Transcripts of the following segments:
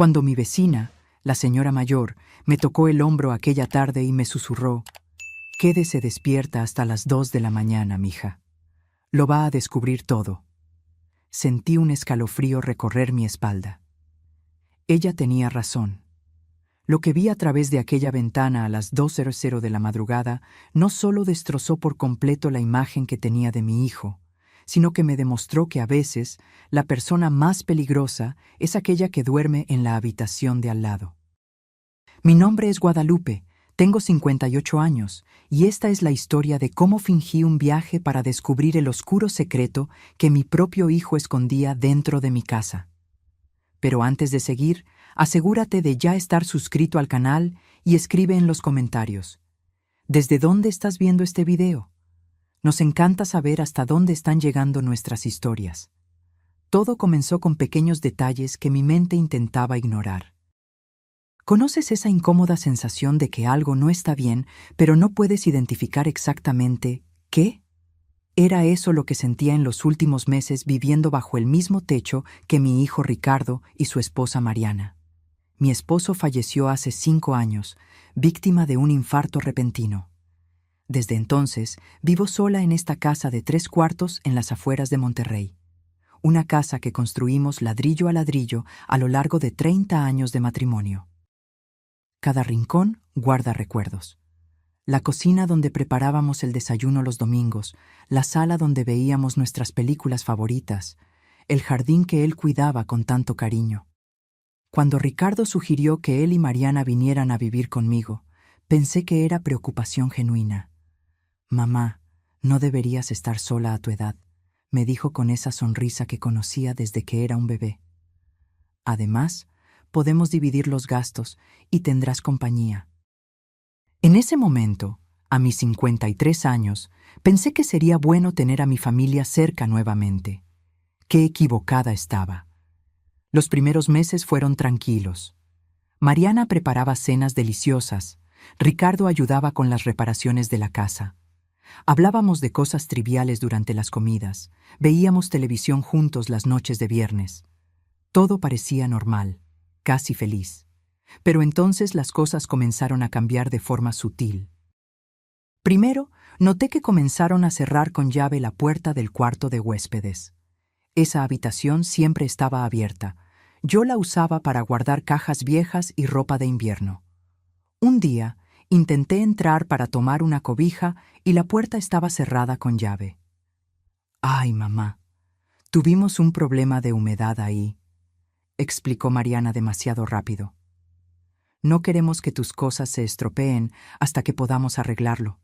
Cuando mi vecina, la señora mayor, me tocó el hombro aquella tarde y me susurró: «Quédese despierta hasta las 2 de la mañana, mija. Lo va a descubrir todo». Sentí un escalofrío recorrer mi espalda. Ella tenía razón. Lo que vi a través de aquella ventana a las 2:00 de la madrugada no solo destrozó por completo la imagen que tenía de mi hijo, sino que me demostró que a veces la persona más peligrosa es aquella que duerme en la habitación de al lado. Mi nombre es Guadalupe, tengo 58 años, y esta es la historia de cómo fingí un viaje para descubrir el oscuro secreto que mi propio hijo escondía dentro de mi casa. Pero antes de seguir, asegúrate de ya estar suscrito al canal y escribe en los comentarios: ¿desde dónde estás viendo este video? Nos encanta saber hasta dónde están llegando nuestras historias. Todo comenzó con pequeños detalles que mi mente intentaba ignorar. ¿Conoces esa incómoda sensación de que algo no está bien, pero no puedes identificar exactamente qué? Era eso lo que sentía en los últimos meses viviendo bajo el mismo techo que mi hijo Ricardo y su esposa Mariana. Mi esposo falleció hace 5 años, víctima de un infarto repentino. Desde entonces, vivo sola en esta casa de 3 cuartos en las afueras de Monterrey. Una casa que construimos ladrillo a ladrillo a lo largo de 30 años de matrimonio. Cada rincón guarda recuerdos. La cocina donde preparábamos el desayuno los domingos, la sala donde veíamos nuestras películas favoritas, el jardín que él cuidaba con tanto cariño. Cuando Ricardo sugirió que él y Mariana vinieran a vivir conmigo, pensé que era preocupación genuina. «Mamá, no deberías estar sola a tu edad», me dijo con esa sonrisa que conocía desde que era un bebé. «Además, podemos dividir los gastos y tendrás compañía». En ese momento, a mis 53 años, pensé que sería bueno tener a mi familia cerca nuevamente. Qué equivocada estaba. Los primeros meses fueron tranquilos. Mariana preparaba cenas deliciosas. Ricardo ayudaba con las reparaciones de la casa. Hablábamos de cosas triviales durante las comidas. Veíamos televisión juntos las noches de viernes. Todo parecía normal, casi feliz. Pero entonces las cosas comenzaron a cambiar de forma sutil. Primero, noté que comenzaron a cerrar con llave la puerta del cuarto de huéspedes. Esa habitación siempre estaba abierta. Yo la usaba para guardar cajas viejas y ropa de invierno. Un día, intenté entrar para tomar una cobija y la puerta estaba cerrada con llave. «Ay, mamá, tuvimos un problema de humedad ahí», explicó Mariana demasiado rápido. «No queremos que tus cosas se estropeen hasta que podamos arreglarlo».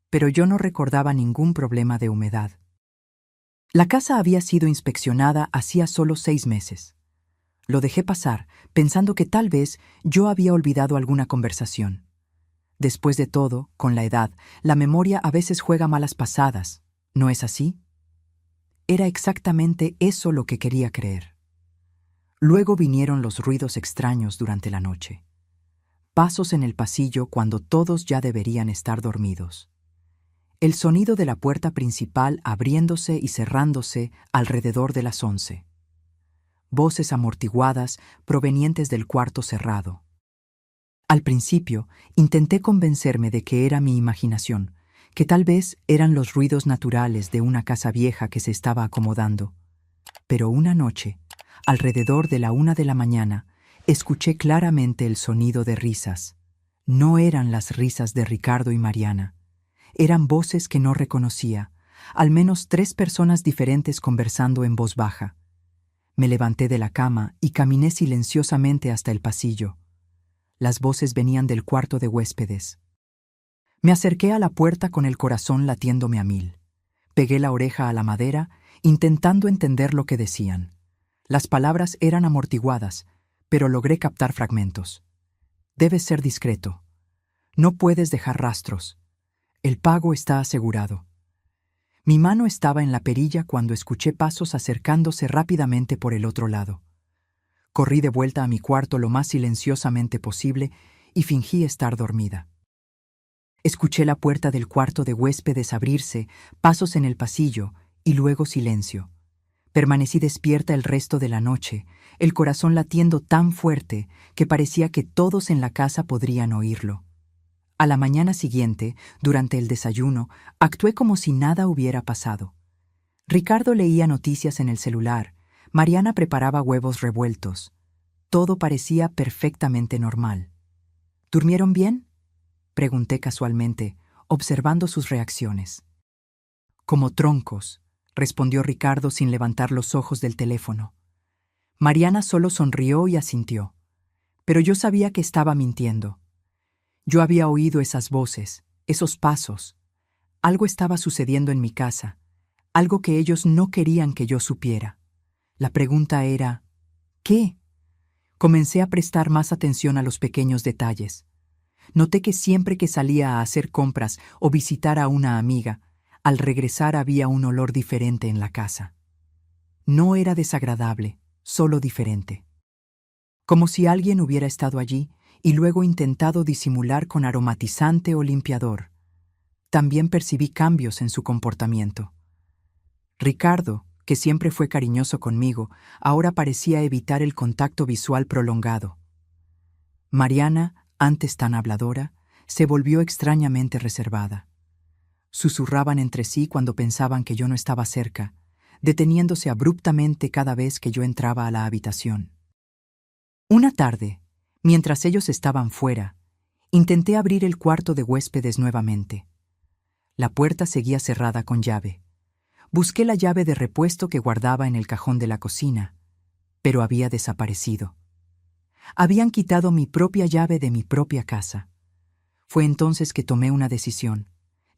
Pero yo no recordaba ningún problema de humedad. La casa había sido inspeccionada hacía solo 6 meses. Lo dejé pasar, pensando que tal vez yo había olvidado alguna conversación. Después de todo, con la edad, la memoria a veces juega malas pasadas, ¿no es así? Era exactamente eso lo que quería creer. Luego vinieron los ruidos extraños durante la noche. Pasos en el pasillo cuando todos ya deberían estar dormidos. El sonido de la puerta principal abriéndose y cerrándose alrededor de las 11. Voces amortiguadas provenientes del cuarto cerrado. Al principio, intenté convencerme de que era mi imaginación, que tal vez eran los ruidos naturales de una casa vieja que se estaba acomodando. Pero una noche, alrededor de la 1 de la mañana, escuché claramente el sonido de risas. No eran las risas de Ricardo y Mariana. Eran voces que no reconocía, al menos 3 personas diferentes conversando en voz baja. Me levanté de la cama y caminé silenciosamente hasta el pasillo. Las voces venían del cuarto de huéspedes. Me acerqué a la puerta con el corazón latiéndome a 1000. Pegué la oreja a la madera, intentando entender lo que decían. Las palabras eran amortiguadas, pero logré captar fragmentos. «Debes ser discreto. No puedes dejar rastros. El pago está asegurado». Mi mano estaba en la perilla cuando escuché pasos acercándose rápidamente por el otro lado. Corrí de vuelta a mi cuarto lo más silenciosamente posible y fingí estar dormida. Escuché la puerta del cuarto de huéspedes abrirse, pasos en el pasillo y luego silencio. Permanecí despierta el resto de la noche, el corazón latiendo tan fuerte que parecía que todos en la casa podrían oírlo. A la mañana siguiente, durante el desayuno, actué como si nada hubiera pasado. Ricardo leía noticias en el celular, Mariana preparaba huevos revueltos. Todo parecía perfectamente normal. ¿Durmieron bien?, pregunté casualmente, observando sus reacciones. Como troncos, respondió Ricardo sin levantar los ojos del teléfono. Mariana solo sonrió y asintió, pero yo sabía que estaba mintiendo. Yo había oído esas voces, esos pasos. Algo estaba sucediendo en mi casa, algo que ellos no querían que yo supiera. La pregunta era, ¿qué? Comencé a prestar más atención a los pequeños detalles. Noté que siempre que salía a hacer compras o visitar a una amiga, al regresar había un olor diferente en la casa. No era desagradable, solo diferente. Como si alguien hubiera estado allí y luego intentado disimular con aromatizante o limpiador. También percibí cambios en su comportamiento. Ricardo, que siempre fue cariñoso conmigo, ahora parecía evitar el contacto visual prolongado. Mariana, antes tan habladora, se volvió extrañamente reservada. Susurraban entre sí cuando pensaban que yo no estaba cerca, deteniéndose abruptamente cada vez que yo entraba a la habitación. Una tarde, mientras ellos estaban fuera, intenté abrir el cuarto de huéspedes nuevamente. La puerta seguía cerrada con llave. Busqué la llave de repuesto que guardaba en el cajón de la cocina, pero había desaparecido. Habían quitado mi propia llave de mi propia casa. Fue entonces que tomé una decisión.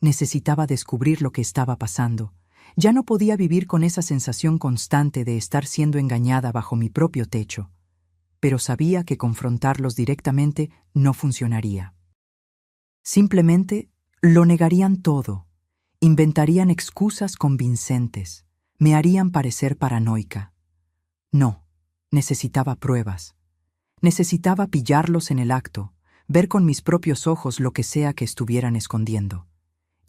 Necesitaba descubrir lo que estaba pasando. Ya no podía vivir con esa sensación constante de estar siendo engañada bajo mi propio techo, pero sabía que confrontarlos directamente no funcionaría. Simplemente lo negarían todo, inventarían excusas convincentes, me harían parecer paranoica. No, necesitaba pruebas. Necesitaba pillarlos en el acto, ver con mis propios ojos lo que sea que estuvieran escondiendo.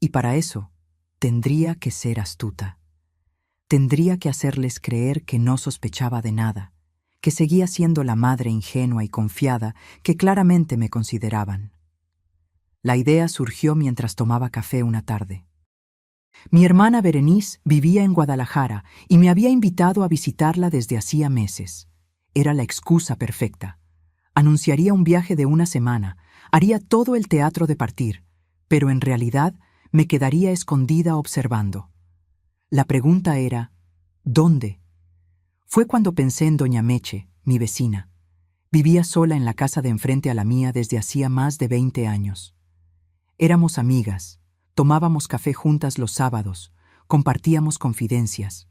Y para eso, tendría que ser astuta. Tendría que hacerles creer que no sospechaba de nada, que seguía siendo la madre ingenua y confiada que claramente me consideraban. La idea surgió mientras tomaba café una tarde. Mi hermana Berenice vivía en Guadalajara y me había invitado a visitarla desde hacía meses. Era la excusa perfecta. Anunciaría un viaje de una semana, haría todo el teatro de partir, pero en realidad me quedaría escondida observando. La pregunta era, ¿dónde? Fue cuando pensé en doña Meche, mi vecina. Vivía sola en la casa de enfrente a la mía desde hacía más de 20 años. Éramos amigas, tomábamos café juntas los sábados, compartíamos confidencias.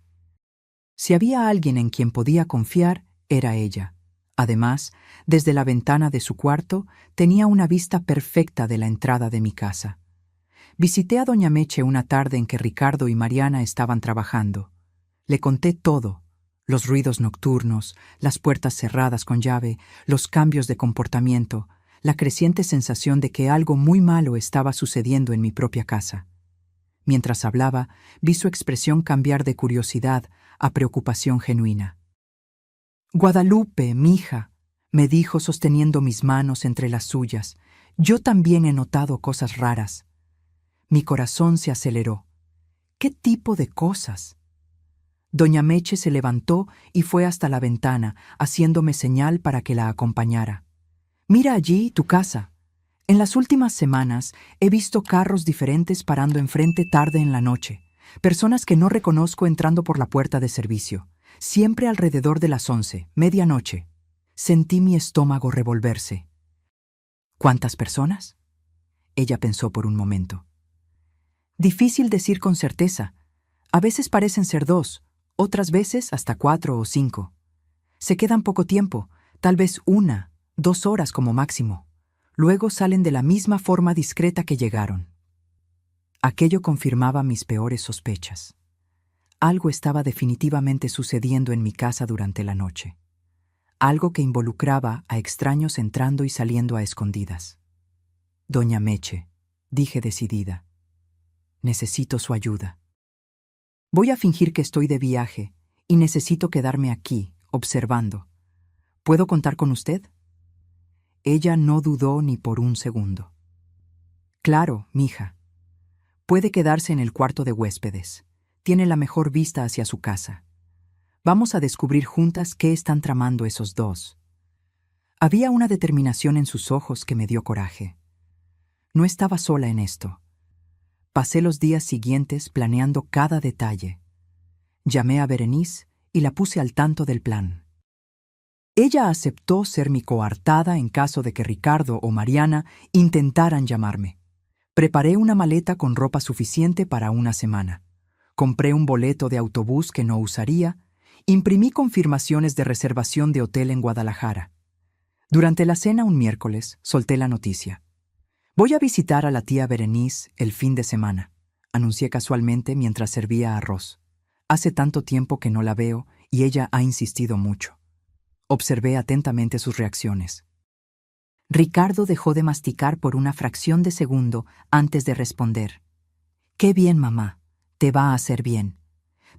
Si había alguien en quien podía confiar, era ella. Además, desde la ventana de su cuarto tenía una vista perfecta de la entrada de mi casa. Visité a doña Meche una tarde en que Ricardo y Mariana estaban trabajando. Le conté todo, los ruidos nocturnos, las puertas cerradas con llave, los cambios de comportamiento, la creciente sensación de que algo muy malo estaba sucediendo en mi propia casa. Mientras hablaba, vi su expresión cambiar de curiosidad a preocupación genuina. «Guadalupe, mija», me dijo sosteniendo mis manos entre las suyas, «yo también he notado cosas raras». Mi corazón se aceleró. ¿Qué tipo de cosas? Doña Meche se levantó y fue hasta la ventana, haciéndome señal para que la acompañara. «Mira allí tu casa. En las últimas semanas he visto carros diferentes parando enfrente tarde en la noche, personas que no reconozco entrando por la puerta de servicio, siempre alrededor de las 11, medianoche». Sentí mi estómago revolverse. ¿Cuántas personas? Ella pensó por un momento. Difícil decir con certeza. A veces parecen ser 2, otras veces hasta 4 o 5. Se quedan poco tiempo, tal vez 1, 2 horas como máximo. Luego salen de la misma forma discreta que llegaron. Aquello confirmaba mis peores sospechas. Algo estaba definitivamente sucediendo en mi casa durante la noche. Algo que involucraba a extraños entrando y saliendo a escondidas. «Doña Meche», dije decidida. «Necesito su ayuda. Voy a fingir que estoy de viaje y necesito quedarme aquí, observando. ¿Puedo contar con usted? Ella no dudó ni por un segundo. Claro, mija. Puede quedarse en el cuarto de huéspedes. Tiene la mejor vista hacia su casa. Vamos a descubrir juntas qué están tramando esos dos. Había una determinación en sus ojos que me dio coraje. No estaba sola en esto. Pasé los días siguientes planeando cada detalle. Llamé a Berenice y la puse al tanto del plan. Ella aceptó ser mi coartada en caso de que Ricardo o Mariana intentaran llamarme. Preparé una maleta con ropa suficiente para una semana. Compré un boleto de autobús que no usaría. Imprimí confirmaciones de reservación de hotel en Guadalajara. Durante la cena un miércoles, solté la noticia. Voy a visitar a la tía Berenice el fin de semana, anuncié casualmente mientras servía arroz. Hace tanto tiempo que no la veo y ella ha insistido mucho. Observé atentamente sus reacciones. Ricardo dejó de masticar por una fracción de segundo antes de responder. «Qué bien, mamá. Te va a hacer bien».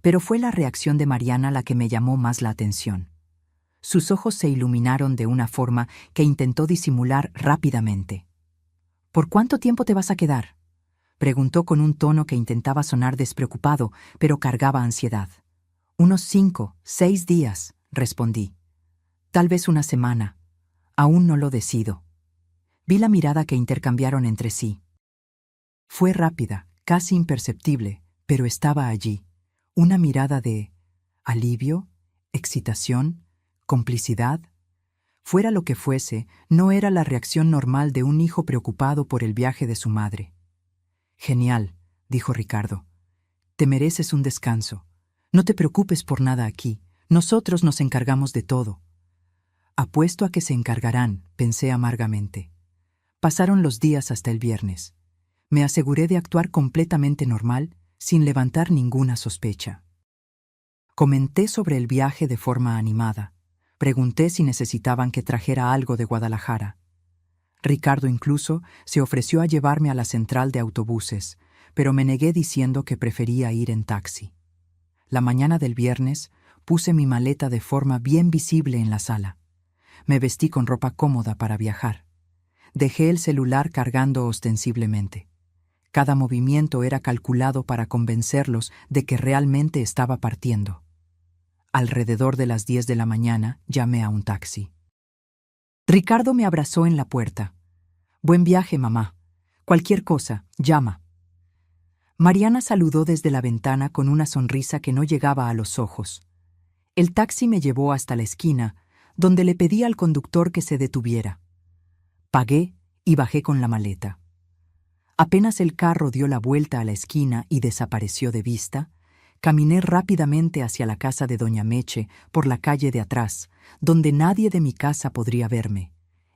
Pero fue la reacción de Mariana la que me llamó más la atención. Sus ojos se iluminaron de una forma que intentó disimular rápidamente. «¿Por cuánto tiempo te vas a quedar?», preguntó con un tono que intentaba sonar despreocupado, pero cargaba ansiedad. «Unos 5, 6 días», respondí. «Tal vez una semana. Aún no lo decido». Vi la mirada que intercambiaron entre sí. Fue rápida, casi imperceptible, pero estaba allí. Una mirada de alivio, excitación, complicidad. Fuera lo que fuese, no era la reacción normal de un hijo preocupado por el viaje de su madre. «Genial», dijo Ricardo. «Te mereces un descanso. No te preocupes por nada aquí. Nosotros nos encargamos de todo». Apuesto a que se encargarán, pensé amargamente. Pasaron los días hasta el viernes. Me aseguré de actuar completamente normal, sin levantar ninguna sospecha. Comenté sobre el viaje de forma animada. Pregunté si necesitaban que trajera algo de Guadalajara. Ricardo incluso se ofreció a llevarme a la central de autobuses, pero me negué diciendo que prefería ir en taxi. La mañana del viernes puse mi maleta de forma bien visible en la sala. Me vestí con ropa cómoda para viajar. Dejé el celular cargando ostensiblemente. Cada movimiento era calculado para convencerlos de que realmente estaba partiendo. Alrededor de las 10 de la mañana llamé a un taxi. Ricardo me abrazó en la puerta. «Buen viaje, mamá. Cualquier cosa, llama». Mariana saludó desde la ventana con una sonrisa que no llegaba a los ojos. El taxi me llevó hasta la esquina, donde le pedí al conductor que se detuviera. Pagué y bajé con la maleta. Apenas el carro dio la vuelta a la esquina y desapareció de vista, caminé rápidamente hacia la casa de doña Meche por la calle de atrás, donde nadie de mi casa podría verme.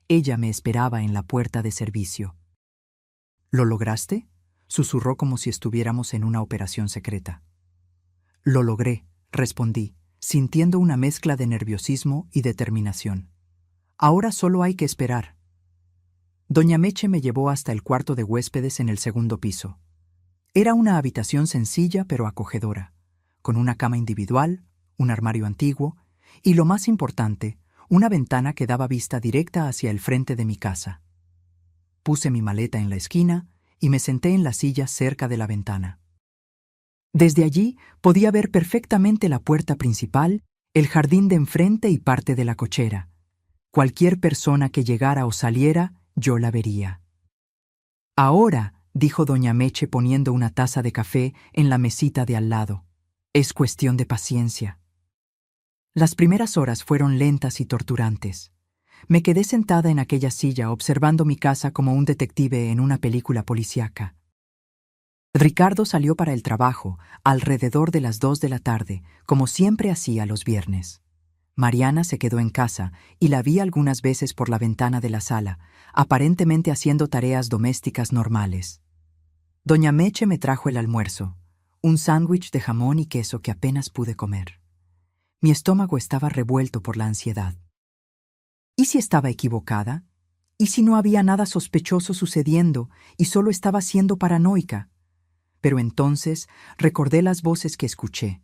Ella me esperaba en la puerta de servicio. «¿Lo lograste?», susurró como si estuviéramos en una operación secreta. «Lo logré», respondí, sintiendo una mezcla de nerviosismo y determinación. «Ahora solo hay que esperar». Doña Meche me llevó hasta el cuarto de huéspedes en el segundo piso. Era una habitación sencilla pero acogedora, con una cama individual, un armario antiguo y, lo más importante, una ventana que daba vista directa hacia el frente de mi casa. Puse mi maleta en la esquina y me senté en la silla cerca de la ventana. Desde allí podía ver perfectamente la puerta principal, el jardín de enfrente y parte de la cochera. Cualquier persona que llegara o saliera, yo la vería. «Ahora», dijo doña Meche poniendo una taza de café en la mesita de al lado, «es cuestión de paciencia». Las primeras horas fueron lentas y torturantes. Me quedé sentada en aquella silla observando mi casa como un detective en una película policíaca. Ricardo salió para el trabajo alrededor de las 2 de la tarde, como siempre hacía los viernes. Mariana se quedó en casa y la vi algunas veces por la ventana de la sala, aparentemente haciendo tareas domésticas normales. Doña Meche me trajo el almuerzo, un sándwich de jamón y queso que apenas pude comer. Mi estómago estaba revuelto por la ansiedad. ¿Y si estaba equivocada? ¿Y si no había nada sospechoso sucediendo y solo estaba siendo paranoica? Pero entonces recordé las voces que escuché,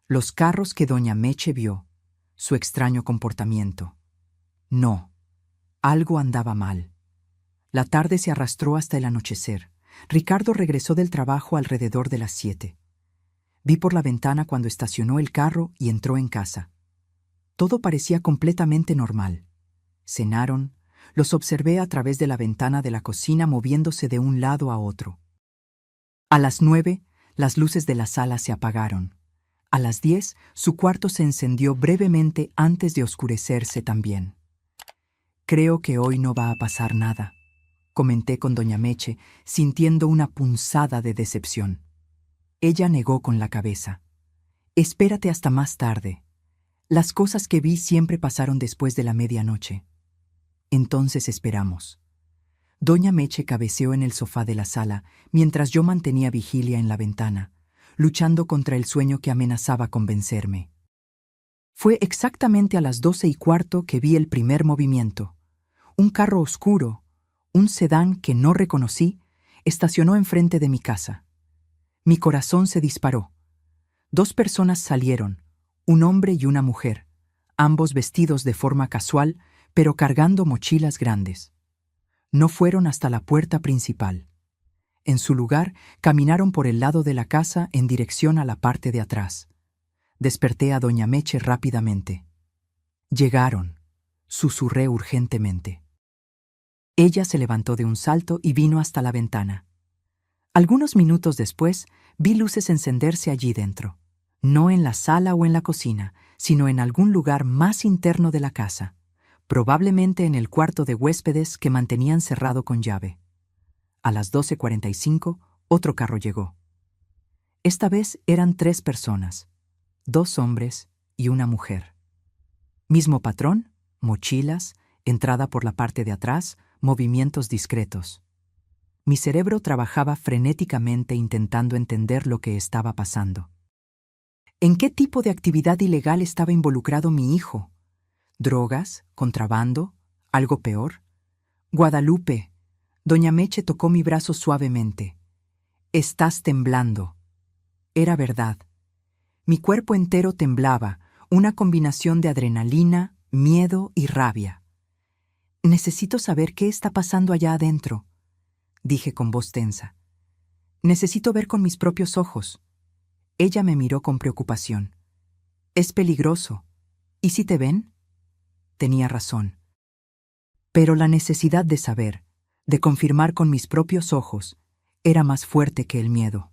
los carros que doña Meche vio, su extraño comportamiento. No, algo andaba mal. La tarde se arrastró hasta el anochecer. Ricardo regresó del trabajo alrededor de las 7. Vi por la ventana cuando estacionó el carro y entró en casa. Todo parecía completamente normal. Cenaron, los observé a través de la ventana de la cocina moviéndose de un lado a otro. A las 9, las luces de la sala se apagaron. A las 10, su cuarto se encendió brevemente antes de oscurecerse también. Creo que hoy no va a pasar nada, comenté con doña Meche, sintiendo una punzada de decepción. Ella negó con la cabeza. Espérate hasta más tarde. Las cosas que vi siempre pasaron después de la medianoche. Entonces esperamos. Doña Meche cabeceó en el sofá de la sala, mientras yo mantenía vigilia en la ventana, luchando contra el sueño que amenazaba convencerme. Fue exactamente a las 12:15 que vi el primer movimiento. Un carro oscuro, un sedán que no reconocí, estacionó enfrente de mi casa. Mi corazón se disparó. 2 personas salieron, un hombre y una mujer, ambos vestidos de forma casual, pero cargando mochilas grandes. No fueron hasta la puerta principal. En su lugar, caminaron por el lado de la casa en dirección a la parte de atrás. Desperté a doña Meche rápidamente. Llegaron, susurré urgentemente. Ella se levantó de un salto y vino hasta la ventana. Algunos minutos después, vi luces encenderse allí dentro. No en la sala o en la cocina, sino en algún lugar más interno de la casa, probablemente en el cuarto de huéspedes que mantenían cerrado con llave. A las 12:45, otro carro llegó. Esta vez eran 3 personas, 2 hombres y una mujer. Mismo patrón, mochilas, entrada por la parte de atrás, movimientos discretos. Mi cerebro trabajaba frenéticamente intentando entender lo que estaba pasando. ¿En qué tipo de actividad ilegal estaba involucrado mi hijo? ¿Drogas? ¿Contrabando? ¿Algo peor? Guadalupe. Doña Meche tocó mi brazo suavemente. Estás temblando. Era verdad. Mi cuerpo entero temblaba, una combinación de adrenalina, miedo y rabia. Necesito saber qué está pasando allá adentro, dije con voz tensa. Necesito ver con mis propios ojos. Ella me miró con preocupación. Es peligroso. ¿Y si te ven? Tenía razón. Pero la necesidad de saber, de confirmar con mis propios ojos, era más fuerte que el miedo.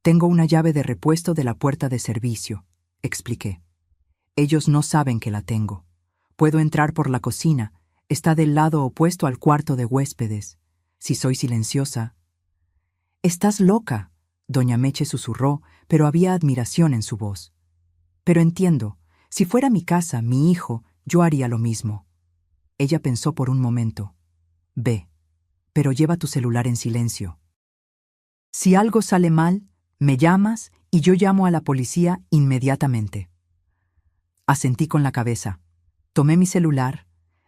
Tengo una llave de repuesto de la puerta de servicio, expliqué. Ellos no saben que la tengo. Puedo entrar por la cocina, está del lado opuesto al cuarto de huéspedes. Si soy silenciosa. Estás loca, doña Meche susurró, pero había admiración en su voz. Pero entiendo, si fuera mi casa, mi hijo, yo haría lo mismo. Ella pensó por un momento. Ve, pero lleva tu celular en silencio. Si algo sale mal, me llamas y yo llamo a la policía inmediatamente. Asentí con la cabeza. Tomé mi celular,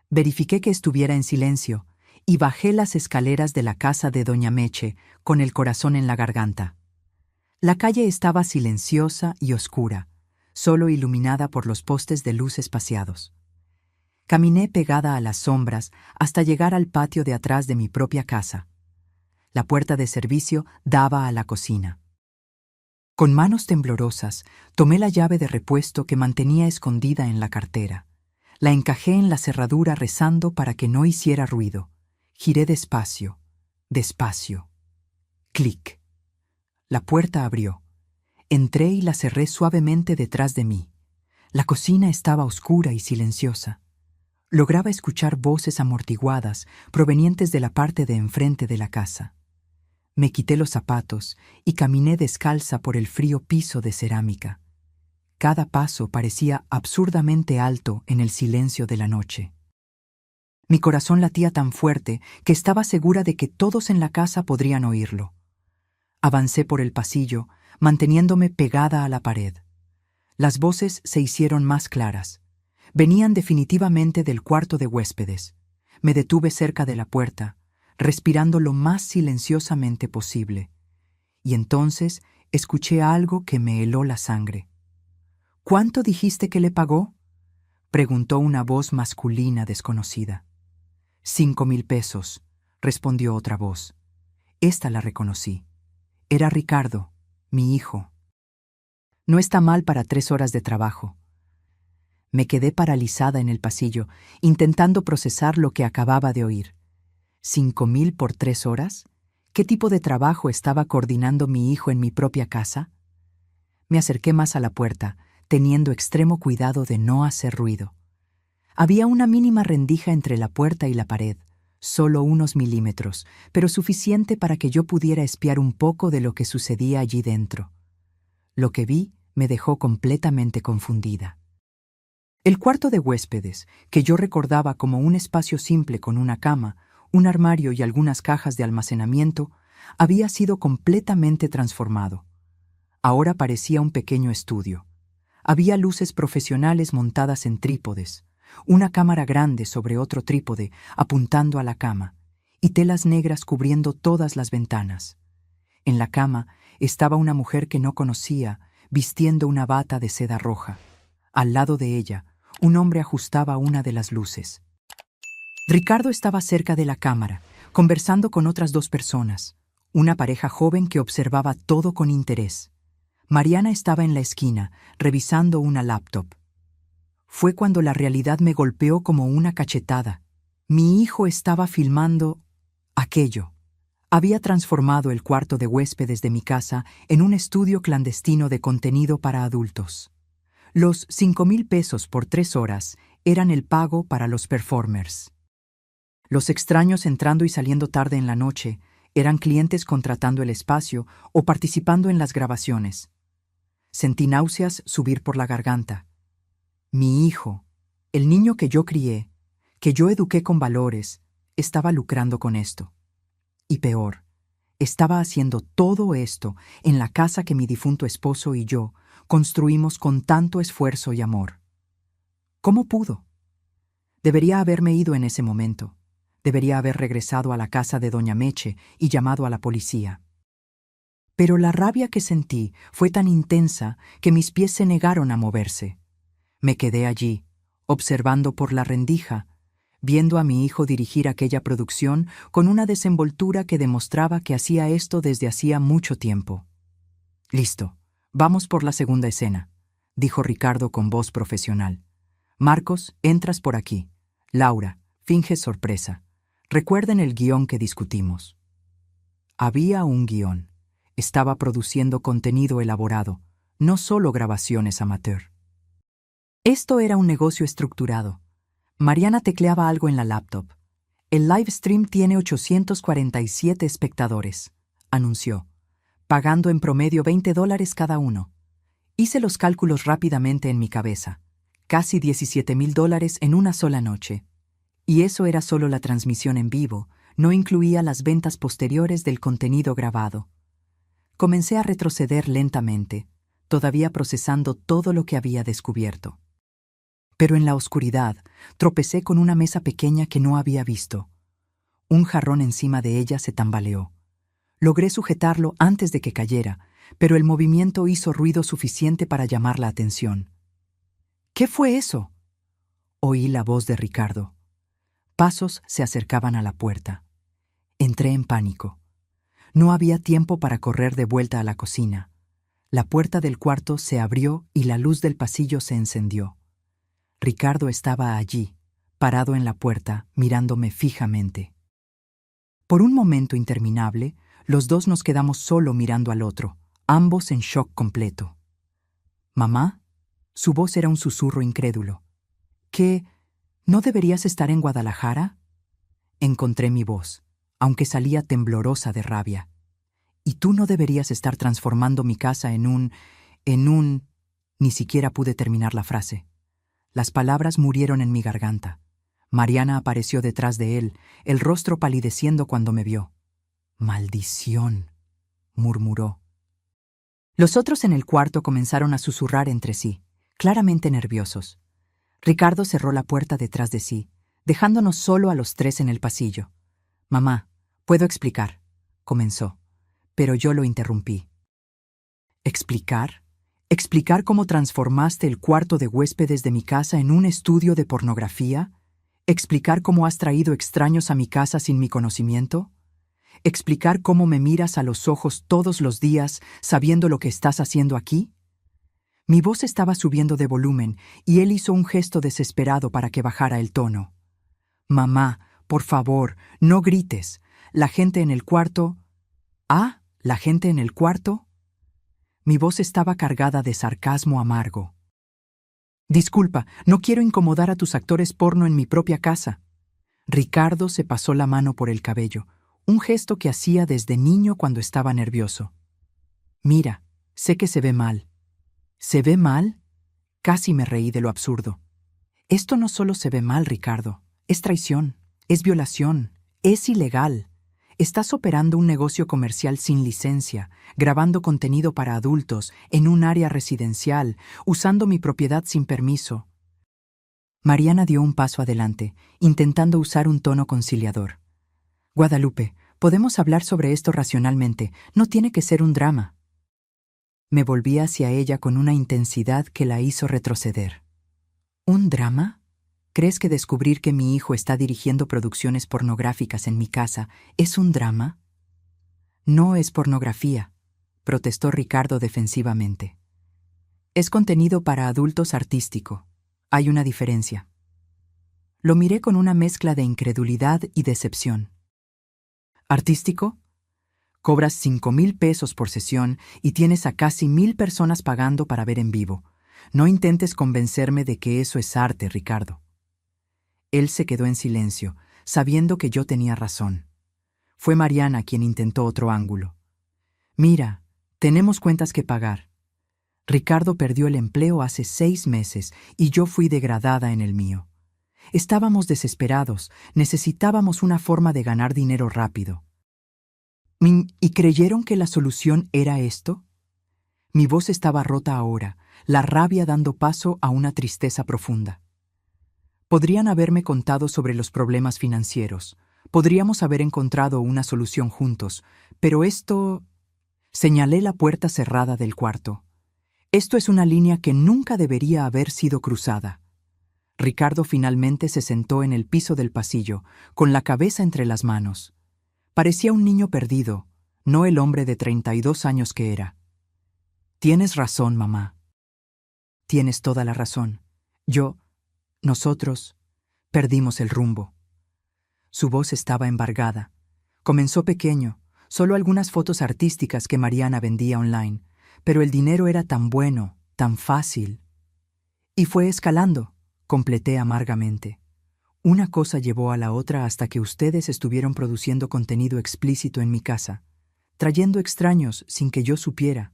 verifiqué que estuviera en silencio y bajé las escaleras de la casa de doña Meche con el corazón en la garganta. La calle estaba silenciosa y oscura, solo iluminada por los postes de luz espaciados. Caminé pegada a las sombras hasta llegar al patio de atrás de mi propia casa. La puerta de servicio daba a la cocina. Con manos temblorosas, tomé la llave de repuesto que mantenía escondida en la cartera. La encajé en la cerradura rezando para que no hiciera ruido. Giré despacio, despacio. Clic. La puerta abrió. Entré y la cerré suavemente detrás de mí. La cocina estaba oscura y silenciosa. Lograba escuchar voces amortiguadas provenientes de la parte de enfrente de la casa. Me quité los zapatos y caminé descalza por el frío piso de cerámica. Cada paso parecía absurdamente alto en el silencio de la noche. Mi corazón latía tan fuerte que estaba segura de que todos en la casa podrían oírlo. Avancé por el pasillo, manteniéndome pegada a la pared. Las voces se hicieron más claras. Venían definitivamente del cuarto de huéspedes. Me detuve cerca de la puerta, respirando lo más silenciosamente posible. Y entonces escuché algo que me heló la sangre. ¿Cuánto dijiste que le pagó? Preguntó una voz masculina desconocida. 5,000 pesos, respondió otra voz. Esta la reconocí. Era Ricardo, mi hijo. No está mal para 3 horas de trabajo. Me quedé paralizada en el pasillo, intentando procesar lo que acababa de oír. ¿5,000 por 3 horas? ¿Qué tipo de trabajo estaba coordinando mi hijo en mi propia casa? Me acerqué más a la puerta, teniendo extremo cuidado de no hacer ruido. Había una mínima rendija entre la puerta y la pared, solo unos milímetros, pero suficiente para que yo pudiera espiar un poco de lo que sucedía allí dentro. Lo que vi me dejó completamente confundida. El cuarto de huéspedes, que yo recordaba como un espacio simple con una cama, un armario y algunas cajas de almacenamiento, había sido completamente transformado. Ahora parecía un pequeño estudio. Había luces profesionales montadas en trípodes, una cámara grande sobre otro trípode apuntando a la cama, y telas negras cubriendo todas las ventanas. En la cama estaba una mujer que no conocía, vistiendo una bata de seda roja. Al lado de ella, un hombre ajustaba una de las luces. Ricardo estaba cerca de la cámara, conversando con otras 2 personas, una pareja joven que observaba todo con interés. Mariana estaba en la esquina, revisando una laptop. Fue cuando la realidad me golpeó como una cachetada. Mi hijo estaba filmando aquello. Había transformado el cuarto de huéspedes de mi casa en un estudio clandestino de contenido para adultos. Los 5,000 pesos por 3 horas eran el pago para los performers. Los extraños entrando y saliendo tarde en la noche eran clientes contratando el espacio o participando en las grabaciones. Sentí náuseas subir por la garganta. Mi hijo, el niño que yo crié, que yo eduqué con valores, estaba lucrando con esto. Y peor, estaba haciendo todo esto en la casa que mi difunto esposo y yo construimos con tanto esfuerzo y amor. ¿Cómo pudo? Debería haberme ido en ese momento. Debería haber regresado a la casa de doña Meche y llamado a la policía. Pero la rabia que sentí fue tan intensa que mis pies se negaron a moverse. Me quedé allí, observando por la rendija, viendo a mi hijo dirigir aquella producción con una desenvoltura que demostraba que hacía esto desde hacía mucho tiempo. «Listo, vamos por la segunda escena», dijo Ricardo con voz profesional. «Marcos, entras por aquí. Laura, finges sorpresa. Recuerden el guión que discutimos». Había un guión. Estaba produciendo contenido elaborado, no solo grabaciones amateur. Esto era un negocio estructurado. Mariana tecleaba algo en la laptop. «El live stream tiene 847 espectadores», anunció, pagando en promedio $20 cada uno. Hice los cálculos rápidamente en mi cabeza. Casi $17,000 en una sola noche. Y eso era solo la transmisión en vivo, no incluía las ventas posteriores del contenido grabado. Comencé a retroceder lentamente, todavía procesando todo lo que había descubierto. Pero en la oscuridad tropecé con una mesa pequeña que no había visto. Un jarrón encima de ella se tambaleó. Logré sujetarlo antes de que cayera, pero el movimiento hizo ruido suficiente para llamar la atención. «¿Qué fue eso?», oí la voz de Ricardo. Pasos se acercaban a la puerta. Entré en pánico. No había tiempo para correr de vuelta a la cocina. La puerta del cuarto se abrió y la luz del pasillo se encendió. Ricardo estaba allí, parado en la puerta, mirándome fijamente. Por un momento interminable, los dos nos quedamos solo mirando al otro, ambos en shock completo. «¿Mamá?», su voz era un susurro incrédulo. «¿Qué? ¿No deberías estar en Guadalajara?». Encontré mi voz, aunque salía temblorosa de rabia. «Y tú no deberías estar transformando mi casa en un... Ni siquiera pude terminar la frase. Las palabras murieron en mi garganta. Mariana apareció detrás de él, el rostro palideciendo cuando me vio. «Maldición», murmuró. Los otros en el cuarto comenzaron a susurrar entre sí, claramente nerviosos. Ricardo cerró la puerta detrás de sí, dejándonos solo a los 3 en el pasillo. «Mamá, puedo explicar», comenzó, pero yo lo interrumpí. «¿Explicar? ¿Explicar cómo transformaste el cuarto de huéspedes de mi casa en un estudio de pornografía? ¿Explicar cómo has traído extraños a mi casa sin mi conocimiento? ¿Explicar cómo me miras a los ojos todos los días sabiendo lo que estás haciendo aquí? Mi voz estaba subiendo de volumen y él hizo un gesto desesperado para que bajara el tono. Mamá, por favor, no grites. La gente en el cuarto... ¿Ah? ¿La gente en el cuarto? Mi voz estaba cargada de sarcasmo amargo. Disculpa, no quiero incomodar a tus actores porno en mi propia casa. Ricardo se pasó la mano por el cabello, un gesto que hacía desde niño cuando estaba nervioso. Mira, sé que se ve mal. ¿Se ve mal? Casi me reí de lo absurdo. Esto no solo se ve mal, Ricardo. Es traición, es violación, es ilegal. Estás operando un negocio comercial sin licencia, grabando contenido para adultos, en un área residencial, usando mi propiedad sin permiso. Mariana dio un paso adelante, intentando usar un tono conciliador. Guadalupe, podemos hablar sobre esto racionalmente, no tiene que ser un drama. Me volví hacia ella con una intensidad que la hizo retroceder. ¿Un drama? ¿Crees que descubrir que mi hijo está dirigiendo producciones pornográficas en mi casa es un drama? No es pornografía, protestó Ricardo defensivamente. Es contenido para adultos artístico. Hay una diferencia. Lo miré con una mezcla de incredulidad y decepción. ¿Artístico? Cobras 5,000 pesos por sesión y tienes a casi 1,000 personas pagando para ver en vivo. No intentes convencerme de que eso es arte, Ricardo. Él se quedó en silencio, sabiendo que yo tenía razón. Fue Mariana quien intentó otro ángulo. Mira, tenemos cuentas que pagar. Ricardo perdió el empleo hace 6 meses y yo fui degradada en el mío. Estábamos desesperados, necesitábamos una forma de ganar dinero rápido. ¿Y creyeron que la solución era esto? Mi voz estaba rota ahora, la rabia dando paso a una tristeza profunda. Podrían haberme contado sobre los problemas financieros, podríamos haber encontrado una solución juntos, pero esto... Señalé la puerta cerrada del cuarto. Esto es una línea que nunca debería haber sido cruzada. Ricardo finalmente se sentó en el piso del pasillo, con la cabeza entre las manos. Parecía un niño perdido, no el hombre de 32 años que era. Tienes razón, mamá. Tienes toda la razón. Nosotros, perdimos el rumbo. Su voz estaba embargada. Comenzó pequeño, solo algunas fotos artísticas que Mariana vendía online, pero el dinero era tan bueno, tan fácil. Y fue escalando, completé amargamente. Una cosa llevó a la otra hasta que ustedes estuvieron produciendo contenido explícito en mi casa, trayendo extraños sin que yo supiera,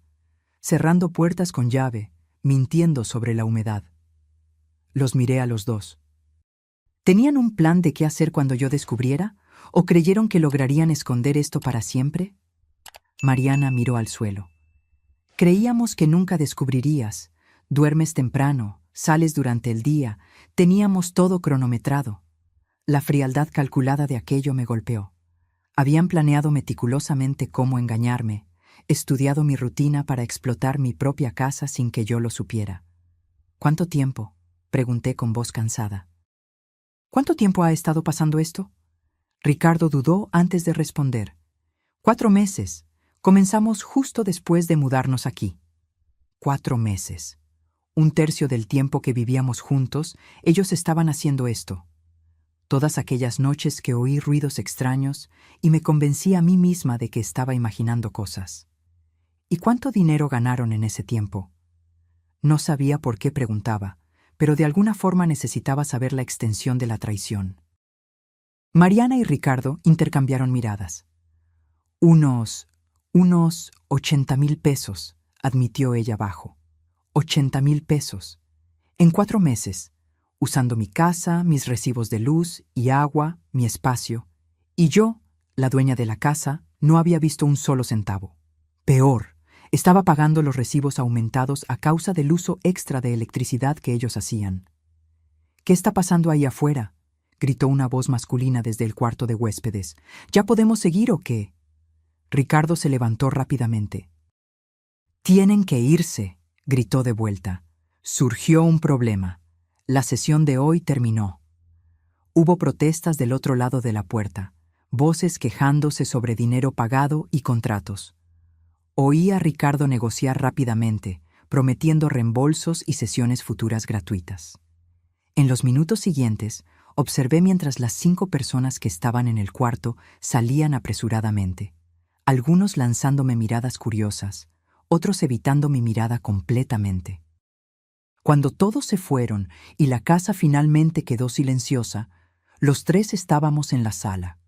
cerrando puertas con llave, mintiendo sobre la humedad. Los miré a los dos. ¿Tenían un plan de qué hacer cuando yo descubriera? ¿O creyeron que lograrían esconder esto para siempre? Mariana miró al suelo. Creíamos que nunca descubrirías. Duermes temprano, sales durante el día, teníamos todo cronometrado. La frialdad calculada de aquello me golpeó. Habían planeado meticulosamente cómo engañarme, estudiado mi rutina para explotar mi propia casa sin que yo lo supiera. ¿Cuánto tiempo?, pregunté con voz cansada. ¿Cuánto tiempo ha estado pasando esto? Ricardo dudó antes de responder. 4 meses. Comenzamos justo después de mudarnos aquí. 4 meses. 1/3 del tiempo que vivíamos juntos, ellos estaban haciendo esto. Todas aquellas noches que oí ruidos extraños y me convencí a mí misma de que estaba imaginando cosas. ¿Y cuánto dinero ganaron en ese tiempo? No sabía por qué preguntaba, pero de alguna forma necesitaba saber la extensión de la traición. Mariana y Ricardo intercambiaron miradas. Unos 80,000 pesos, admitió ella bajo. 80,000 pesos. En 4 meses, usando mi casa, mis recibos de luz y agua, mi espacio. Y yo, la dueña de la casa, no había visto un solo centavo. Peor, estaba pagando los recibos aumentados a causa del uso extra de electricidad que ellos hacían. ¿Qué está pasando ahí afuera?, gritó una voz masculina desde el cuarto de huéspedes. ¿Ya podemos seguir o qué? Ricardo se levantó rápidamente. Tienen que irse, gritó de vuelta. Surgió un problema. La sesión de hoy terminó. Hubo protestas del otro lado de la puerta, voces quejándose sobre dinero pagado y contratos. Oí a Ricardo negociar rápidamente, prometiendo reembolsos y sesiones futuras gratuitas. En los minutos siguientes, observé mientras las 5 personas que estaban en el cuarto salían apresuradamente, algunos lanzándome miradas curiosas, otros evitando mi mirada completamente. Cuando todos se fueron y la casa finalmente quedó silenciosa, los 3 estábamos en la sala.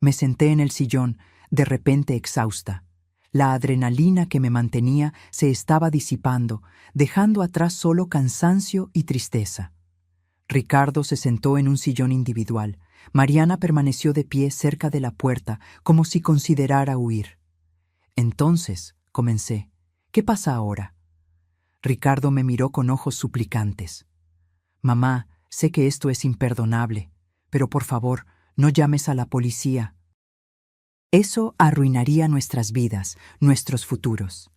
Me senté en el sillón, de repente exhausta. La adrenalina que me mantenía se estaba disipando, dejando atrás solo cansancio y tristeza. Ricardo se sentó en un sillón individual. Mariana permaneció de pie cerca de la puerta, como si considerara huir. Entonces, comencé. ¿Qué pasa ahora? Ricardo me miró con ojos suplicantes. Mamá, sé que esto es imperdonable, pero por favor, no llames a la policía. Eso arruinaría nuestras vidas, nuestros futuros.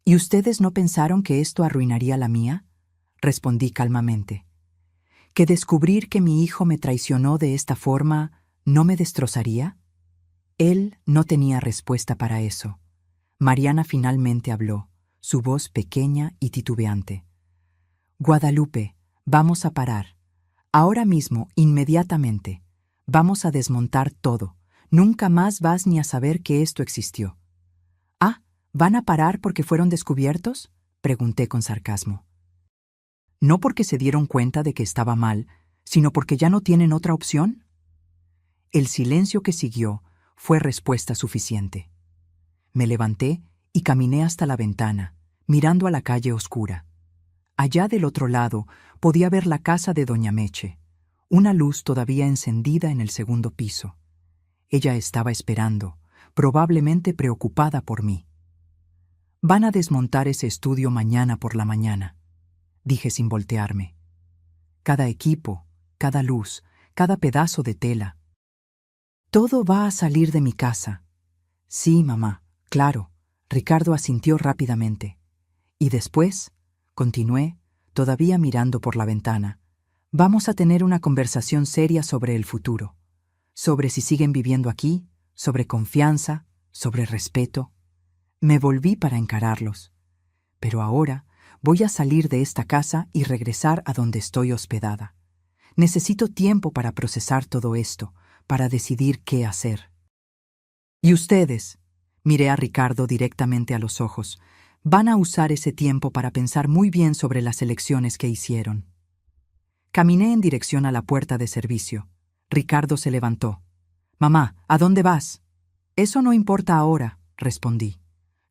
¿Y ustedes no pensaron que esto arruinaría la mía? Respondí calmamente. ¿Que descubrir que mi hijo me traicionó de esta forma no me destrozaría? Él no tenía respuesta para eso. Mariana finalmente habló, su voz pequeña y titubeante. Guadalupe, vamos a parar. Ahora mismo, inmediatamente. Vamos a desmontar todo. Nunca más vas ni a saber que esto existió. Ah, ¿van a parar porque fueron descubiertos? Pregunté con sarcasmo. No porque se dieron cuenta de que estaba mal, sino porque ya no tienen otra opción. El silencio que siguió fue respuesta suficiente. Me levanté y caminé hasta la ventana, mirando a la calle oscura. Allá del otro lado podía ver la casa de doña Meche, una luz todavía encendida en el segundo piso. Ella estaba esperando, probablemente preocupada por mí. Van a desmontar ese estudio mañana por la mañana, dije sin voltearme. Cada equipo, cada luz, cada pedazo de tela. Todo va a salir de mi casa. Sí, mamá, claro, Ricardo asintió rápidamente. Y después, continué, todavía mirando por la ventana, vamos a tener una conversación seria sobre el futuro, sobre si siguen viviendo aquí, sobre confianza, sobre respeto. Me volví para encararlos. Pero ahora voy a salir de esta casa y regresar a donde estoy hospedada. Necesito tiempo para procesar todo esto, para decidir qué hacer. ¿Y ustedes? Miré a Ricardo directamente a los ojos. Van a usar ese tiempo para pensar muy bien sobre las elecciones que hicieron. Caminé en dirección a la puerta de servicio. Ricardo se levantó. Mamá, ¿a dónde vas? Eso no importa ahora, respondí.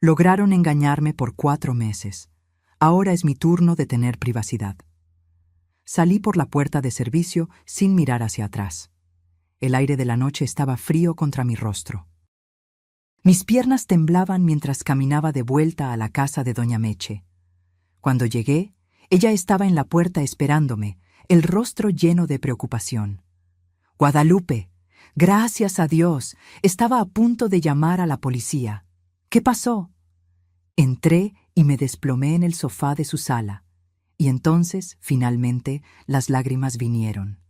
Lograron engañarme por 4 meses. Ahora es mi turno de tener privacidad. Salí por la puerta de servicio sin mirar hacia atrás. El aire de la noche estaba frío contra mi rostro. Mis piernas temblaban mientras caminaba de vuelta a la casa de doña Meche. Cuando llegué, ella estaba en la puerta esperándome, el rostro lleno de preocupación. Guadalupe, gracias a Dios, estaba a punto de llamar a la policía. ¿Qué pasó? Entré y me desplomé en el sofá de su sala, y entonces, finalmente, las lágrimas vinieron.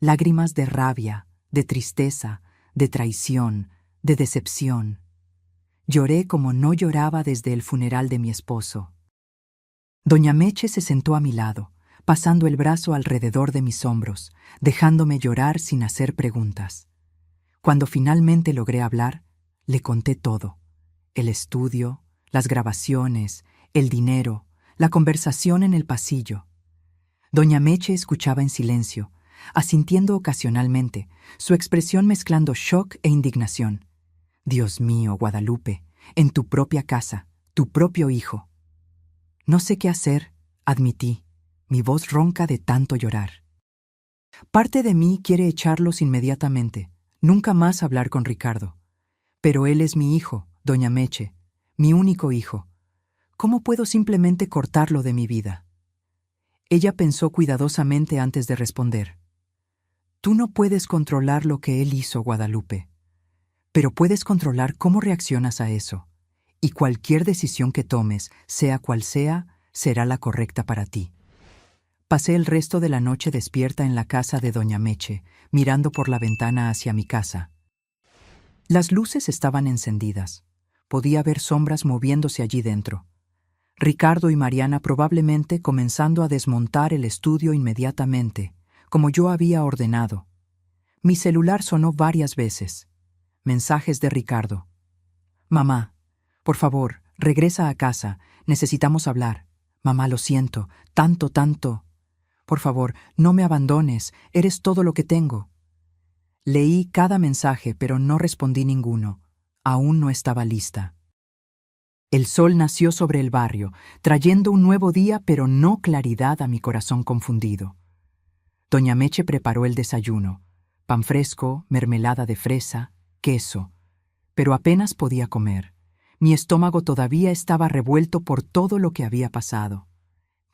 Lágrimas de rabia, de tristeza, de traición, de decepción. Lloré como no lloraba desde el funeral de mi esposo. Doña Meche se sentó a mi lado, pasando el brazo alrededor de mis hombros, dejándome llorar sin hacer preguntas. Cuando finalmente logré hablar, le conté todo. El estudio, las grabaciones, el dinero, la conversación en el pasillo. Doña Meche escuchaba en silencio, asintiendo ocasionalmente, su expresión mezclando shock e indignación. Dios mío, Guadalupe, en tu propia casa, tu propio hijo. No sé qué hacer, admití, mi voz ronca de tanto llorar. Parte de mí quiere echarlos inmediatamente, nunca más hablar con Ricardo. Pero él es mi hijo, doña Meche, mi único hijo. ¿Cómo puedo simplemente cortarlo de mi vida? Ella pensó cuidadosamente antes de responder. Tú no puedes controlar lo que él hizo, Guadalupe, pero puedes controlar cómo reaccionas a eso. Y cualquier decisión que tomes, sea cual sea, será la correcta para ti. Pasé el resto de la noche despierta en la casa de doña Meche, mirando por la ventana hacia mi casa. Las luces estaban encendidas. Podía ver sombras moviéndose allí dentro. Ricardo y Mariana probablemente comenzando a desmontar el estudio inmediatamente, como yo había ordenado. Mi celular sonó varias veces. Mensajes de Ricardo. Mamá, por favor, regresa a casa. Necesitamos hablar. Mamá, lo siento. Tanto. Por favor, no me abandones. Eres todo lo que tengo. Leí cada mensaje, pero no respondí ninguno. Aún no estaba lista. El sol nació sobre el barrio, trayendo un nuevo día, pero no claridad a mi corazón confundido. Doña Meche preparó el desayuno. Pan fresco, mermelada de fresa, queso. Pero apenas podía comer. Mi estómago todavía estaba revuelto por todo lo que había pasado.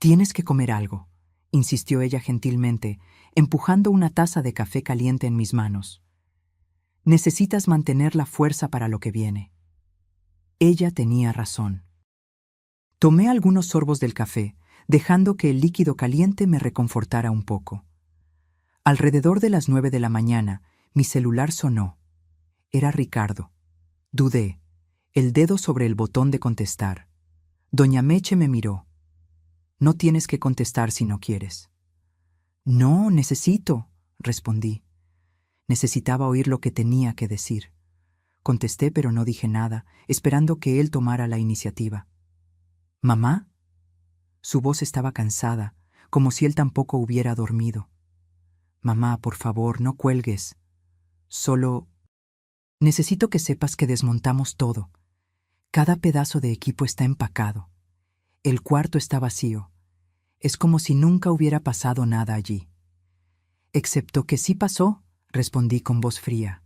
«Tienes que comer algo», insistió ella gentilmente, empujando una taza de café caliente en mis manos. «Necesitas mantener la fuerza para lo que viene». Ella tenía razón. Tomé algunos sorbos del café, dejando que el líquido caliente me reconfortara un poco. Alrededor de las 9 de la mañana, mi celular sonó. Era Ricardo. Dudé, el dedo sobre el botón de contestar. Doña Meche me miró. «No tienes que contestar si no quieres». «No, necesito», respondí. Necesitaba oír lo que tenía que decir. Contesté, pero no dije nada, esperando que él tomara la iniciativa. «¿Mamá?» Su voz estaba cansada, como si él tampoco hubiera dormido. «Mamá, por favor, no cuelgues. Solo necesito que sepas que desmontamos todo. Cada pedazo de equipo está empacado. El cuarto está vacío. Es como si nunca hubiera pasado nada allí». «Excepto que sí pasó», respondí con voz fría.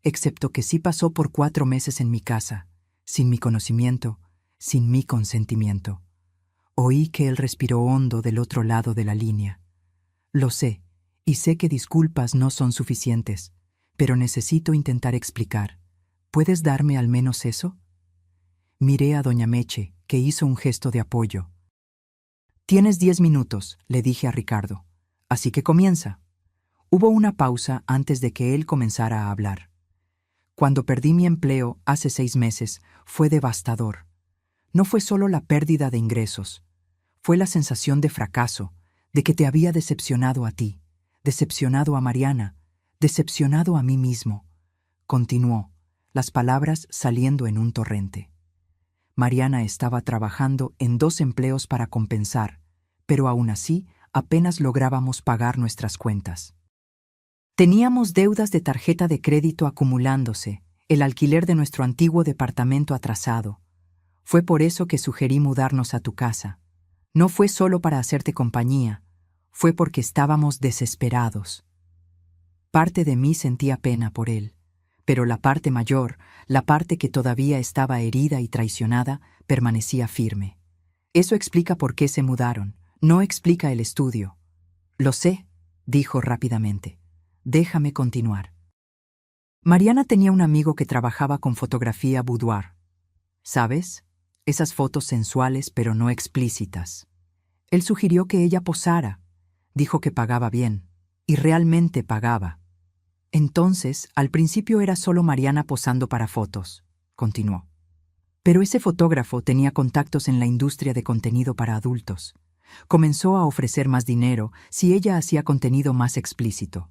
«Excepto que sí pasó por 4 meses en mi casa, sin mi conocimiento, sin mi consentimiento». Oí que él respiró hondo del otro lado de la línea. «Lo sé, y sé que disculpas no son suficientes, pero necesito intentar explicar. ¿Puedes darme al menos eso?» Miré a doña Meche, que hizo un gesto de apoyo. «Tienes 10 minutos», le dije a Ricardo. «Así que comienza». Hubo una pausa antes de que él comenzara a hablar. «Cuando perdí mi empleo hace 6 meses, fue devastador. No fue solo la pérdida de ingresos. Fue la sensación de fracaso, de que te había decepcionado a ti, decepcionado a Mariana, decepcionado a mí mismo». Continuó, las palabras saliendo en un torrente. Mariana estaba trabajando en 2 empleos para compensar, pero aún así apenas lográbamos pagar nuestras cuentas. Teníamos deudas de tarjeta de crédito acumulándose, el alquiler de nuestro antiguo departamento atrasado. Fue por eso que sugerí mudarnos a tu casa. No fue solo para hacerte compañía, fue porque estábamos desesperados. Parte de mí sentía pena por él, pero la parte mayor, la parte que todavía estaba herida y traicionada, permanecía firme. Eso explica por qué se mudaron, no explica el estudio. «Lo sé», dijo rápidamente. «Déjame continuar». Mariana tenía un amigo que trabajaba con fotografía boudoir. ¿Sabes? Esas fotos sensuales pero no explícitas. Él sugirió que ella posara. Dijo que pagaba bien. Y realmente pagaba. Entonces, al principio era solo Mariana posando para fotos, continuó. Pero ese fotógrafo tenía contactos en la industria de contenido para adultos. Comenzó a ofrecer más dinero si ella hacía contenido más explícito.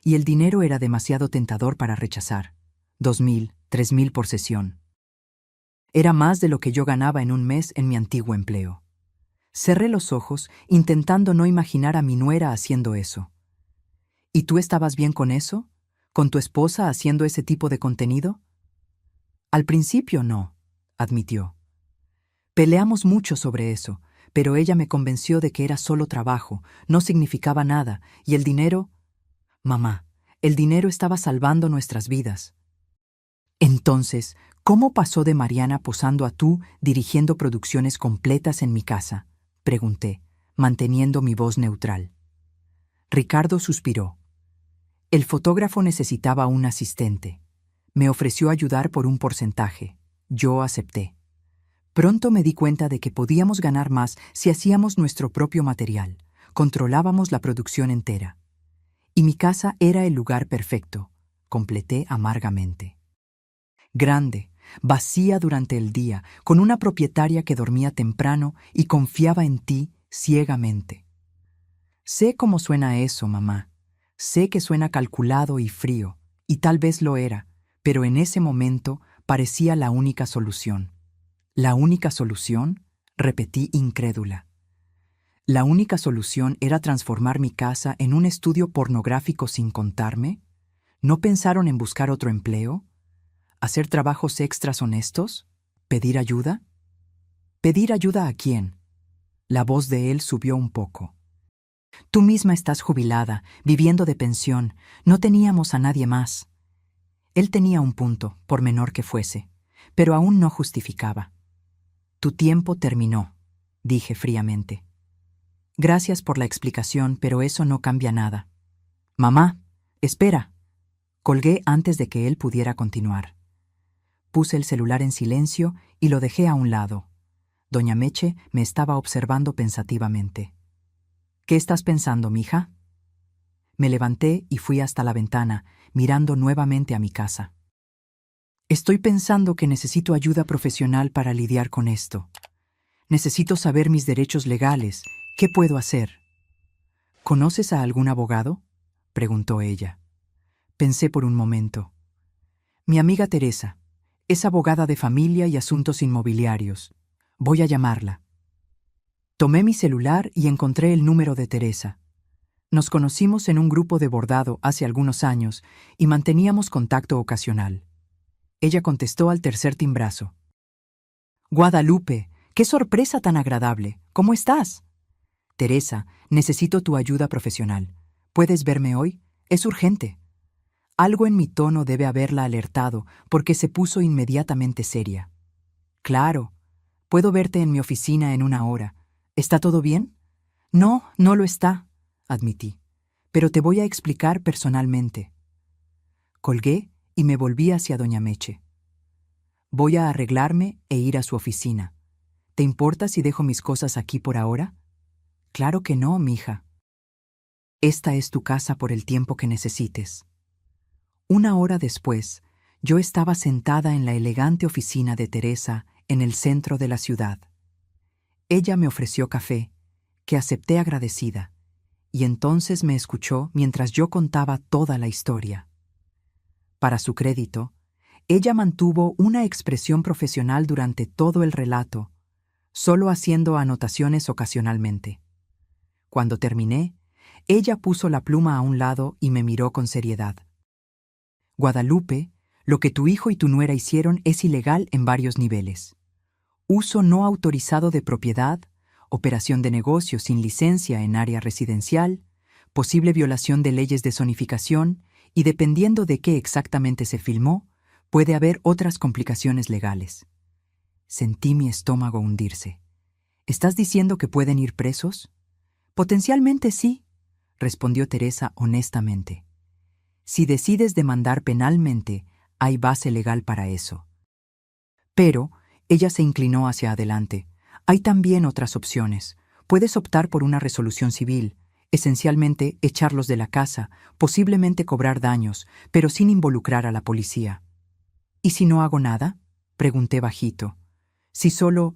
Y el dinero era demasiado tentador para rechazar. 2.000, 3.000 por sesión. Era más de lo que yo ganaba en un mes en mi antiguo empleo. Cerré los ojos, intentando no imaginar a mi nuera haciendo eso. ¿Y tú estabas bien con eso? ¿Con tu esposa haciendo ese tipo de contenido? Al principio no, admitió. Peleamos mucho sobre eso, pero ella me convenció de que era solo trabajo, no significaba nada, y el dinero... Mamá, el dinero estaba salvando nuestras vidas. Entonces, ¿cómo pasó de Mariana posando a tú dirigiendo producciones completas en mi casa?, pregunté, manteniendo mi voz neutral. Ricardo suspiró. El fotógrafo necesitaba un asistente. Me ofreció ayudar por un porcentaje. Yo acepté. Pronto me di cuenta de que podíamos ganar más si hacíamos nuestro propio material, controlábamos la producción entera. Y mi casa era el lugar perfecto, completé amargamente. Grande, vacía durante el día, con una propietaria que dormía temprano y confiaba en ti ciegamente. Sé cómo suena eso, mamá. Sé que suena calculado y frío, y tal vez lo era, pero en ese momento parecía la única solución. ¿La única solución? Repetí incrédula. ¿La única solución era transformar mi casa en un estudio pornográfico sin contarme? ¿No pensaron en buscar otro empleo? ¿Hacer trabajos extras honestos? ¿Pedir ayuda? ¿Pedir ayuda a quién? La voz de él subió un poco. Tú misma estás jubilada, viviendo de pensión. No teníamos a nadie más. Él tenía un punto, por menor que fuese, pero aún no justificaba. Tu tiempo terminó, dije fríamente. Gracias por la explicación, pero eso no cambia nada. Mamá, espera. Colgué antes de que él pudiera continuar. Puse el celular en silencio y lo dejé a un lado. Doña Meche me estaba observando pensativamente. ¿Qué estás pensando, mija? Me levanté y fui hasta la ventana, mirando nuevamente a mi casa. Estoy pensando que necesito ayuda profesional para lidiar con esto. Necesito saber mis derechos legales. ¿Qué puedo hacer? ¿Conoces a algún abogado? Preguntó ella. Pensé por un momento. Mi amiga Teresa. Es abogada de familia y asuntos inmobiliarios. Voy a llamarla. Tomé mi celular y encontré el número de Teresa. Nos conocimos en un grupo de bordado hace algunos años y manteníamos contacto ocasional. Ella contestó al tercer timbrazo. Guadalupe, qué sorpresa tan agradable. ¿Cómo estás? Teresa, necesito tu ayuda profesional. ¿Puedes verme hoy? Es urgente. Algo en mi tono debe haberla alertado, porque se puso inmediatamente seria. Claro. Puedo verte en mi oficina en una hora. ¿Está todo bien? No, no lo está, admití. Pero te voy a explicar personalmente. Colgué y me volví hacia doña Meche. Voy a arreglarme e ir a su oficina. ¿Te importa si dejo mis cosas aquí por ahora? Claro que no, mija. Esta es tu casa por el tiempo que necesites. Una hora después, yo estaba sentada en la elegante oficina de Teresa en el centro de la ciudad. Ella me ofreció café, que acepté agradecida, y entonces me escuchó mientras yo contaba toda la historia. Para su crédito, ella mantuvo una expresión profesional durante todo el relato, solo haciendo anotaciones ocasionalmente. Cuando terminé, ella puso la pluma a un lado y me miró con seriedad. Guadalupe, lo que tu hijo y tu nuera hicieron es ilegal en varios niveles. Uso no autorizado de propiedad, operación de negocio sin licencia en área residencial, posible violación de leyes de zonificación y dependiendo de qué exactamente se filmó, puede haber otras complicaciones legales. Sentí mi estómago hundirse. ¿Estás diciendo que pueden ir presos? Potencialmente sí, respondió Teresa honestamente. Si decides demandar penalmente, hay base legal para eso. Pero ella se inclinó hacia adelante. Hay también otras opciones. Puedes optar por una resolución civil, esencialmente echarlos de la casa, posiblemente cobrar daños, pero sin involucrar a la policía. ¿Y si no hago nada? Pregunté bajito. ¿Si solo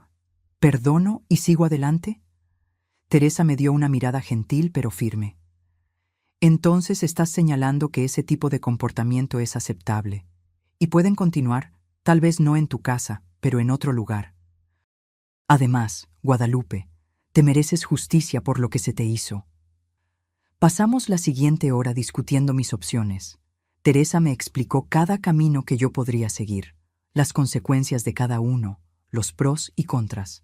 perdono y sigo adelante? Teresa me dio una mirada gentil pero firme. Entonces estás señalando que ese tipo de comportamiento es aceptable. Y pueden continuar, tal vez no en tu casa, pero en otro lugar. Además, Guadalupe, te mereces justicia por lo que se te hizo. Pasamos la siguiente hora discutiendo mis opciones. Teresa me explicó cada camino que yo podría seguir, las consecuencias de cada uno, los pros y contras.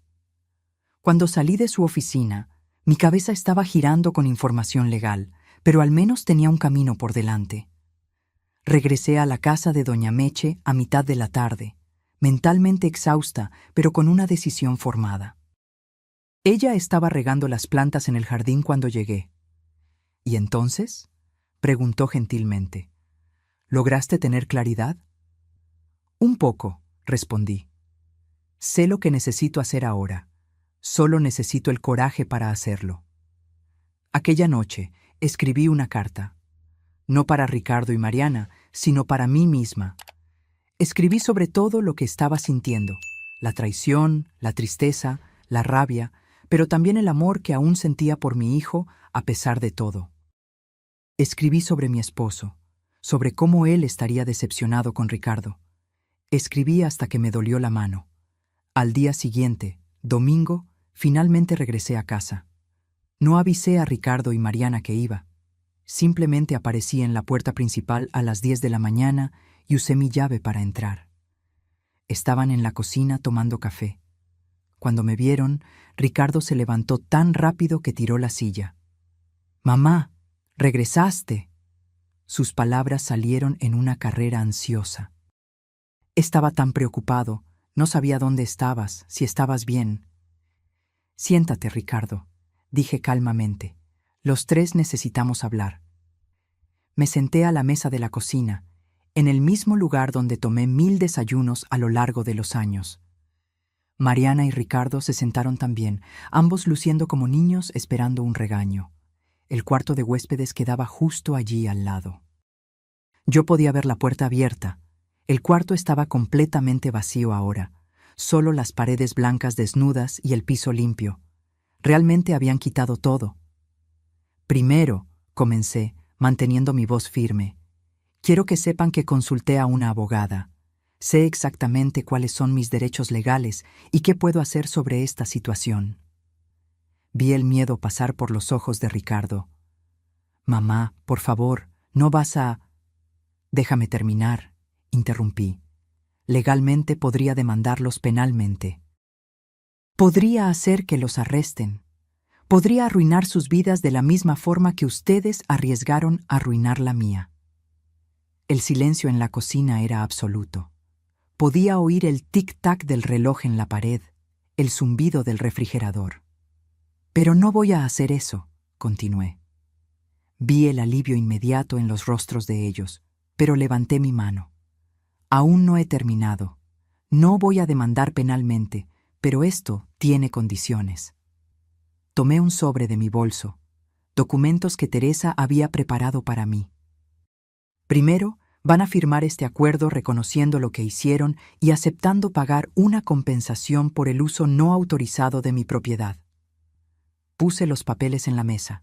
Cuando salí de su oficina, mi cabeza estaba girando con información legal, pero al menos tenía un camino por delante. Regresé a la casa de doña Meche a mitad de la tarde, mentalmente exhausta, pero con una decisión formada. Ella estaba regando las plantas en el jardín cuando llegué. ¿Y entonces? Preguntó gentilmente. ¿Lograste tener claridad? Un poco, respondí. Sé lo que necesito hacer ahora. Solo necesito el coraje para hacerlo. Aquella noche escribí una carta, no para Ricardo y Mariana, sino para mí misma. Escribí sobre todo lo que estaba sintiendo, la traición, la tristeza, la rabia, pero también el amor que aún sentía por mi hijo a pesar de todo. Escribí sobre mi esposo, sobre cómo él estaría decepcionado con Ricardo. Escribí hasta que me dolió la mano. Al día siguiente, domingo, finalmente regresé a casa. No avisé a Ricardo y Mariana que iba. Simplemente aparecí en la puerta principal a las 10 de la mañana y usé mi llave para entrar. Estaban en la cocina tomando café. Cuando me vieron, Ricardo se levantó tan rápido que tiró la silla. «Mamá, regresaste». Sus palabras salieron en una carrera ansiosa. Estaba tan preocupado, no sabía dónde estabas, si estabas bien. «Siéntate, Ricardo», dije calmamente. «Los tres necesitamos hablar». Me senté a la mesa de la cocina, en el mismo lugar donde tomé 1000 desayunos a lo largo de los años. Mariana y Ricardo se sentaron también, ambos luciendo como niños esperando un regaño. El cuarto de huéspedes quedaba justo allí al lado. Yo podía ver la puerta abierta. El cuarto estaba completamente vacío ahora, solo las paredes blancas desnudas y el piso limpio. Realmente habían quitado todo. «Primero», comencé, manteniendo mi voz firme, «quiero que sepan que consulté a una abogada. Sé exactamente cuáles son mis derechos legales y qué puedo hacer sobre esta situación». Vi el miedo pasar por los ojos de Ricardo. «Mamá, por favor, no vas a...» «Déjame terminar», interrumpí. «Legalmente podría demandarlos penalmente. Podría hacer que los arresten. Podría arruinar sus vidas de la misma forma que ustedes arriesgaron a arruinar la mía». El silencio en la cocina era absoluto. Podía oír el tic-tac del reloj en la pared, el zumbido del refrigerador. «Pero no voy a hacer eso», continué. Vi el alivio inmediato en los rostros de ellos, pero levanté mi mano. «Aún no he terminado. No voy a demandar penalmente, pero esto tiene condiciones». Tomé un sobre de mi bolso, documentos que Teresa había preparado para mí. «Primero, van a firmar este acuerdo reconociendo lo que hicieron y aceptando pagar una compensación por el uso no autorizado de mi propiedad». Puse los papeles en la mesa.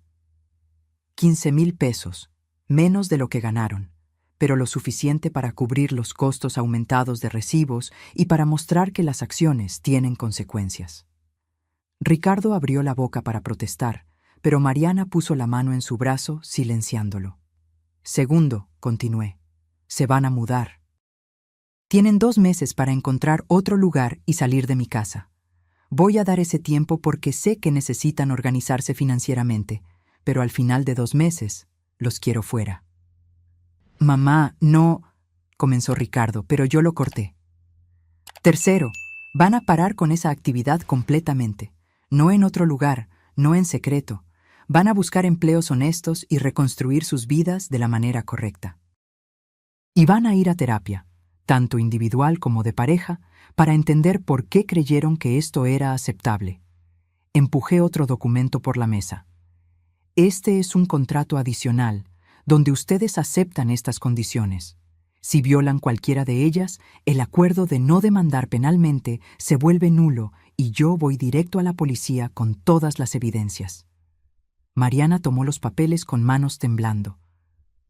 15,000 pesos, menos de lo que ganaron, pero lo suficiente para cubrir los costos aumentados de recibos y para mostrar que las acciones tienen consecuencias. Ricardo abrió la boca para protestar, pero Mariana puso la mano en su brazo, silenciándolo. «Segundo», continué, «se van a mudar. Tienen 2 meses para encontrar otro lugar y salir de mi casa. Voy a dar ese tiempo porque sé que necesitan organizarse financieramente, pero al final de 2 meses los quiero fuera». «Mamá, no», comenzó Ricardo, pero yo lo corté. «Tercero, van a parar con esa actividad completamente. No en otro lugar, no en secreto. Van a buscar empleos honestos y reconstruir sus vidas de la manera correcta. Y van a ir a terapia, tanto individual como de pareja, para entender por qué creyeron que esto era aceptable». Empujé otro documento por la mesa. «Este es un contrato adicional, donde ustedes aceptan estas condiciones. Si violan cualquiera de ellas, el acuerdo de no demandar penalmente se vuelve nulo y yo voy directo a la policía con todas las evidencias». Mariana tomó los papeles con manos temblando.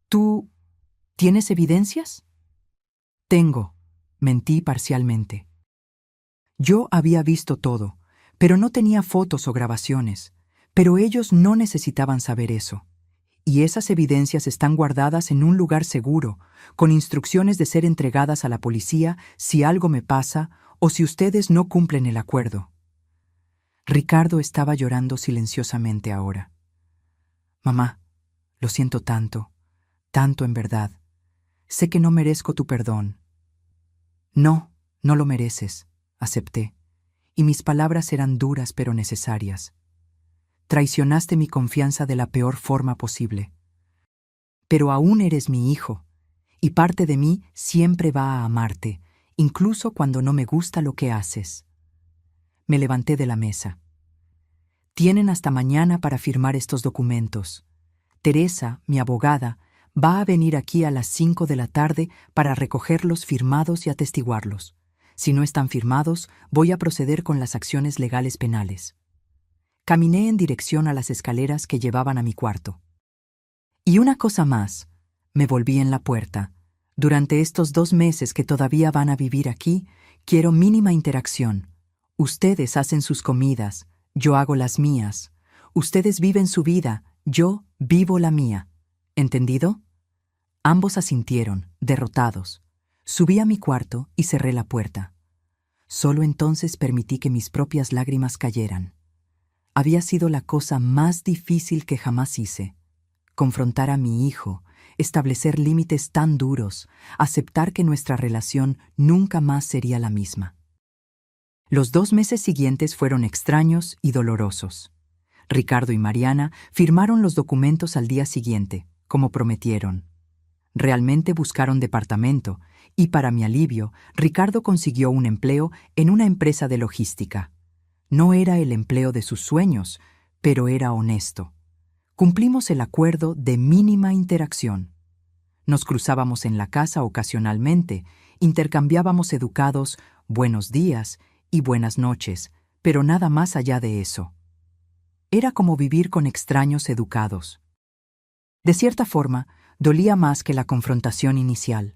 «¿Tú tienes evidencias?» «Tengo», mentí parcialmente. Yo había visto todo, pero no tenía fotos o grabaciones. Pero ellos no necesitaban saber eso. Y esas evidencias están guardadas en un lugar seguro, con instrucciones de ser entregadas a la policía si algo me pasa o si ustedes no cumplen el acuerdo. Ricardo estaba llorando silenciosamente ahora. «Mamá, lo siento tanto, tanto en verdad. Sé que no merezco tu perdón». «No, no lo mereces», acepté, y mis palabras eran duras pero necesarias. «Traicionaste mi confianza de la peor forma posible. Pero aún eres mi hijo, y parte de mí siempre va a amarte, incluso cuando no me gusta lo que haces». Me levanté de la mesa. Tienen hasta mañana para firmar estos documentos. Teresa, mi abogada, va a venir aquí a las 5 de la tarde para recogerlos firmados y atestiguarlos. Si no están firmados, voy a proceder con las acciones legales penales. Caminé en dirección a las escaleras que llevaban a mi cuarto. Y una cosa más, me volví en la puerta. Durante estos 2 meses que todavía van a vivir aquí, quiero mínima interacción. Ustedes hacen sus comidas, yo hago las mías. Ustedes viven su vida, yo vivo la mía. ¿Entendido? Ambos asintieron, derrotados. Subí a mi cuarto y cerré la puerta. Solo entonces permití que mis propias lágrimas cayeran. Había sido la cosa más difícil que jamás hice. Confrontar a mi hijo, establecer límites tan duros, aceptar que nuestra relación nunca más sería la misma. Los 2 meses siguientes fueron extraños y dolorosos. Ricardo y Mariana firmaron los documentos al día siguiente, como prometieron. Realmente buscaron departamento y, para mi alivio, Ricardo consiguió un empleo en una empresa de logística. No era el empleo de sus sueños, pero era honesto. Cumplimos el acuerdo de mínima interacción. Nos cruzábamos en la casa ocasionalmente, intercambiábamos educados buenos días y buenas noches, pero nada más allá de eso. Era como vivir con extraños educados. De cierta forma, dolía más que la confrontación inicial.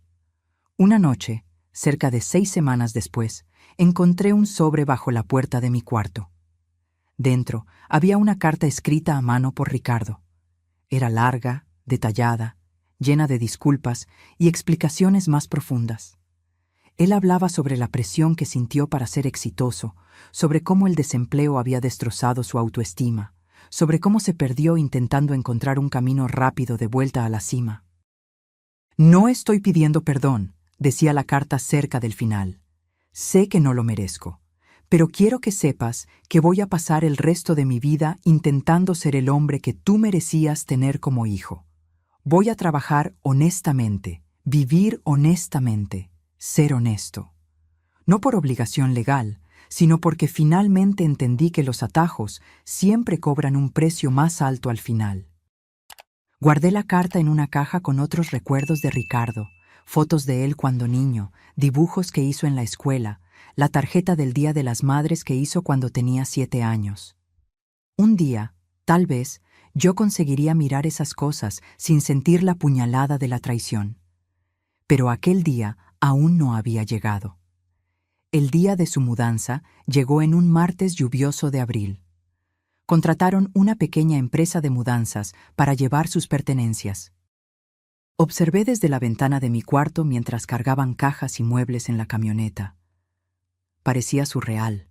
Una noche, cerca de 6 semanas después, encontré un sobre bajo la puerta de mi cuarto. Dentro había una carta escrita a mano por Ricardo. Era larga, detallada, llena de disculpas y explicaciones más profundas. Él hablaba sobre la presión que sintió para ser exitoso, sobre cómo el desempleo había destrozado su autoestima, sobre cómo se perdió intentando encontrar un camino rápido de vuelta a la cima. No estoy pidiendo perdón, decía la carta cerca del final. Sé que no lo merezco, pero quiero que sepas que voy a pasar el resto de mi vida intentando ser el hombre que tú merecías tener como hijo. Voy a trabajar honestamente, vivir honestamente, ser honesto. No por obligación legal, sino porque finalmente entendí que los atajos siempre cobran un precio más alto al final. Guardé la carta en una caja con otros recuerdos de Ricardo, fotos de él cuando niño, dibujos que hizo en la escuela, la tarjeta del Día de las Madres que hizo cuando tenía 7 años. Un día, tal vez, yo conseguiría mirar esas cosas sin sentir la puñalada de la traición. Pero aquel día aún no había llegado. El día de su mudanza llegó en un martes lluvioso de abril. Contrataron una pequeña empresa de mudanzas para llevar sus pertenencias. Observé desde la ventana de mi cuarto mientras cargaban cajas y muebles en la camioneta. Parecía surreal.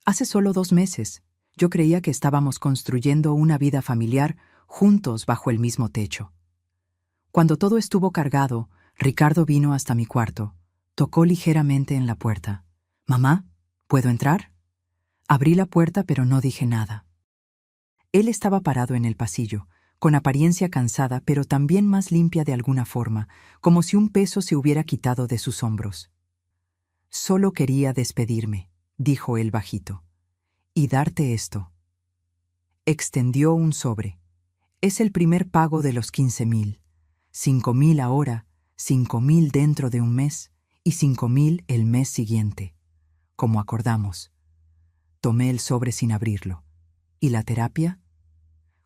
Hace solo 2 meses, yo creía que estábamos construyendo una vida familiar juntos bajo el mismo techo. Cuando todo estuvo cargado, Ricardo vino hasta mi cuarto, tocó ligeramente en la puerta. «Mamá, ¿puedo entrar?» Abrí la puerta, pero no dije nada. Él estaba parado en el pasillo, con apariencia cansada, pero también más limpia de alguna forma, como si un peso se hubiera quitado de sus hombros. «Solo quería despedirme», dijo él bajito, «y darte esto». Extendió un sobre. «Es el primer pago de los 15,000. 5,000 ahora, 5,000 dentro de un mes y 5,000 el mes siguiente, como acordamos». Tomé el sobre sin abrirlo. ¿Y la terapia?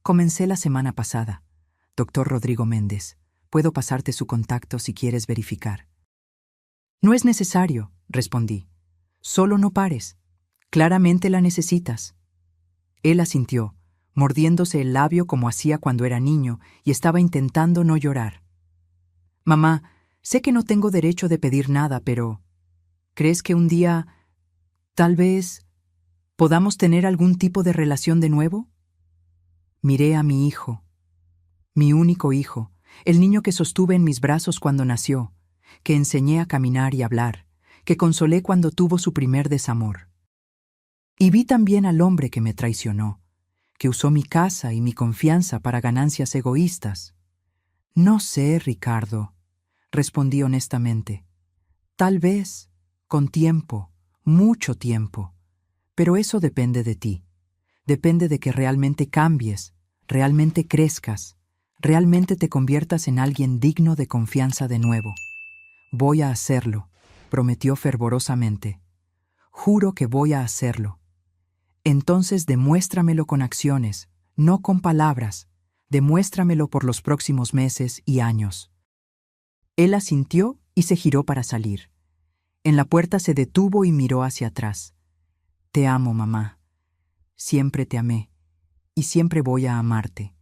Comencé la semana pasada. Doctor Rodrigo Méndez. Puedo pasarte su contacto si quieres verificar. No es necesario, respondí. Solo no pares. Claramente la necesitas. Él asintió, mordiéndose el labio como hacía cuando era niño y estaba intentando no llorar. Mamá, sé que no tengo derecho de pedir nada, pero ¿crees que un día, tal vez, podamos tener algún tipo de relación de nuevo? Miré a mi hijo, mi único hijo, el niño que sostuve en mis brazos cuando nació, que enseñé a caminar y hablar, que consolé cuando tuvo su primer desamor. Y vi también al hombre que me traicionó, que usó mi casa y mi confianza para ganancias egoístas. No sé, Ricardo, respondí honestamente. Tal vez, con tiempo, mucho tiempo, Pero eso depende de ti. Depende de que realmente cambies, realmente crezcas, realmente te conviertas en alguien digno de confianza de nuevo. Voy a hacerlo, prometió fervorosamente. Juro que voy a hacerlo. Entonces demuéstramelo con acciones, no con palabras. Demuéstramelo por los próximos meses y años. Él asintió y se giró para salir. En la puerta se detuvo y miró hacia atrás. Te amo, mamá. Siempre te amé, y siempre voy a amarte.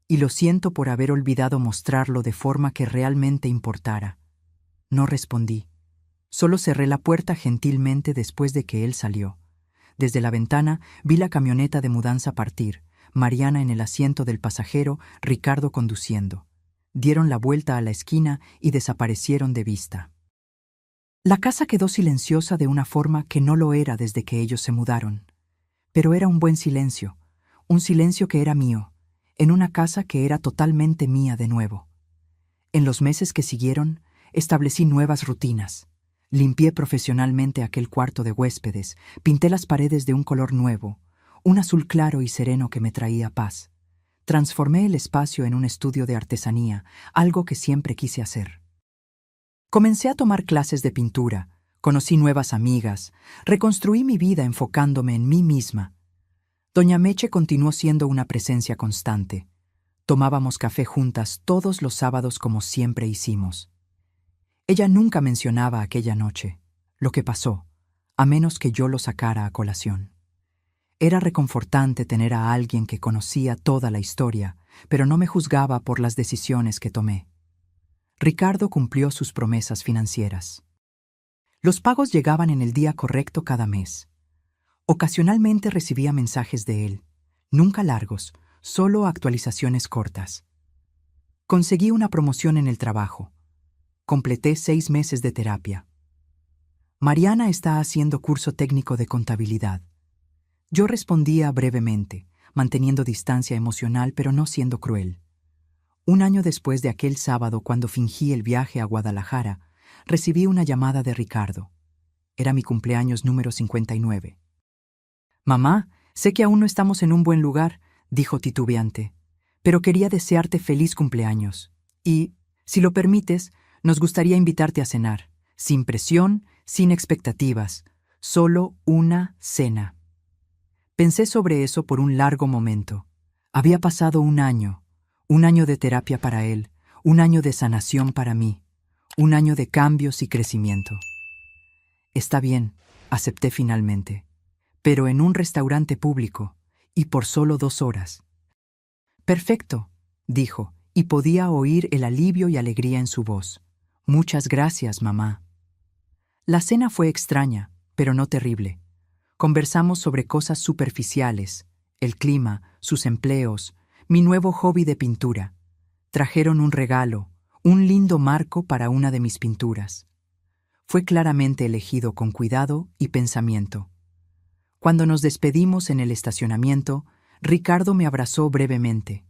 Y lo siento por haber olvidado mostrarlo de forma que realmente importara. No respondí. Solo cerré la puerta gentilmente después de que él salió. Desde la ventana vi la camioneta de mudanza partir, Mariana en el asiento del pasajero, Ricardo conduciendo. Dieron la vuelta a la esquina y desaparecieron de vista. La casa quedó silenciosa de una forma que no lo era desde que ellos se mudaron. Pero era un buen silencio, un silencio que era mío, en una casa que era totalmente mía de nuevo. En los meses que siguieron, establecí nuevas rutinas. Limpié profesionalmente aquel cuarto de huéspedes, pinté las paredes de un color nuevo, un azul claro y sereno que me traía paz. Transformé el espacio en un estudio de artesanía, algo que siempre quise hacer. Comencé a tomar clases de pintura, conocí nuevas amigas, reconstruí mi vida enfocándome en mí misma. Doña Meche continuó siendo una presencia constante. Tomábamos café juntas todos los sábados como siempre hicimos. Ella nunca mencionaba aquella noche, lo que pasó, a menos que yo lo sacara a colación. Era reconfortante tener a alguien que conocía toda la historia, pero no me juzgaba por las decisiones que tomé. Ricardo cumplió sus promesas financieras. Los pagos llegaban en el día correcto cada mes. Ocasionalmente recibía mensajes de él, nunca largos, solo actualizaciones cortas. Conseguí una promoción en el trabajo. Completé 6 meses de terapia. Mariana está haciendo curso técnico de contabilidad. Yo respondía brevemente, manteniendo distancia emocional pero no siendo cruel. Un año después de aquel sábado, cuando fingí el viaje a Guadalajara, recibí una llamada de Ricardo. Era mi cumpleaños número 59. «Mamá, sé que aún no estamos en un buen lugar», dijo titubeante, «pero quería desearte feliz cumpleaños. Y, si lo permites, nos gustaría invitarte a cenar, sin presión, sin expectativas, solo una cena». Pensé sobre eso por un largo momento. Había pasado un año de terapia para él, un año de sanación para mí, un año de cambios y crecimiento. «Está bien», acepté finalmente, «pero en un restaurante público, y por solo 2 horas». «Perfecto», dijo, y podía oír el alivio y alegría en su voz. «Muchas gracias, mamá». La cena fue extraña, pero no terrible. Conversamos sobre cosas superficiales, el clima, sus empleos, mi nuevo hobby de pintura. Trajeron un regalo, un lindo marco para una de mis pinturas. Fue claramente elegido con cuidado y pensamiento. Cuando nos despedimos en el estacionamiento, Ricardo me abrazó brevemente.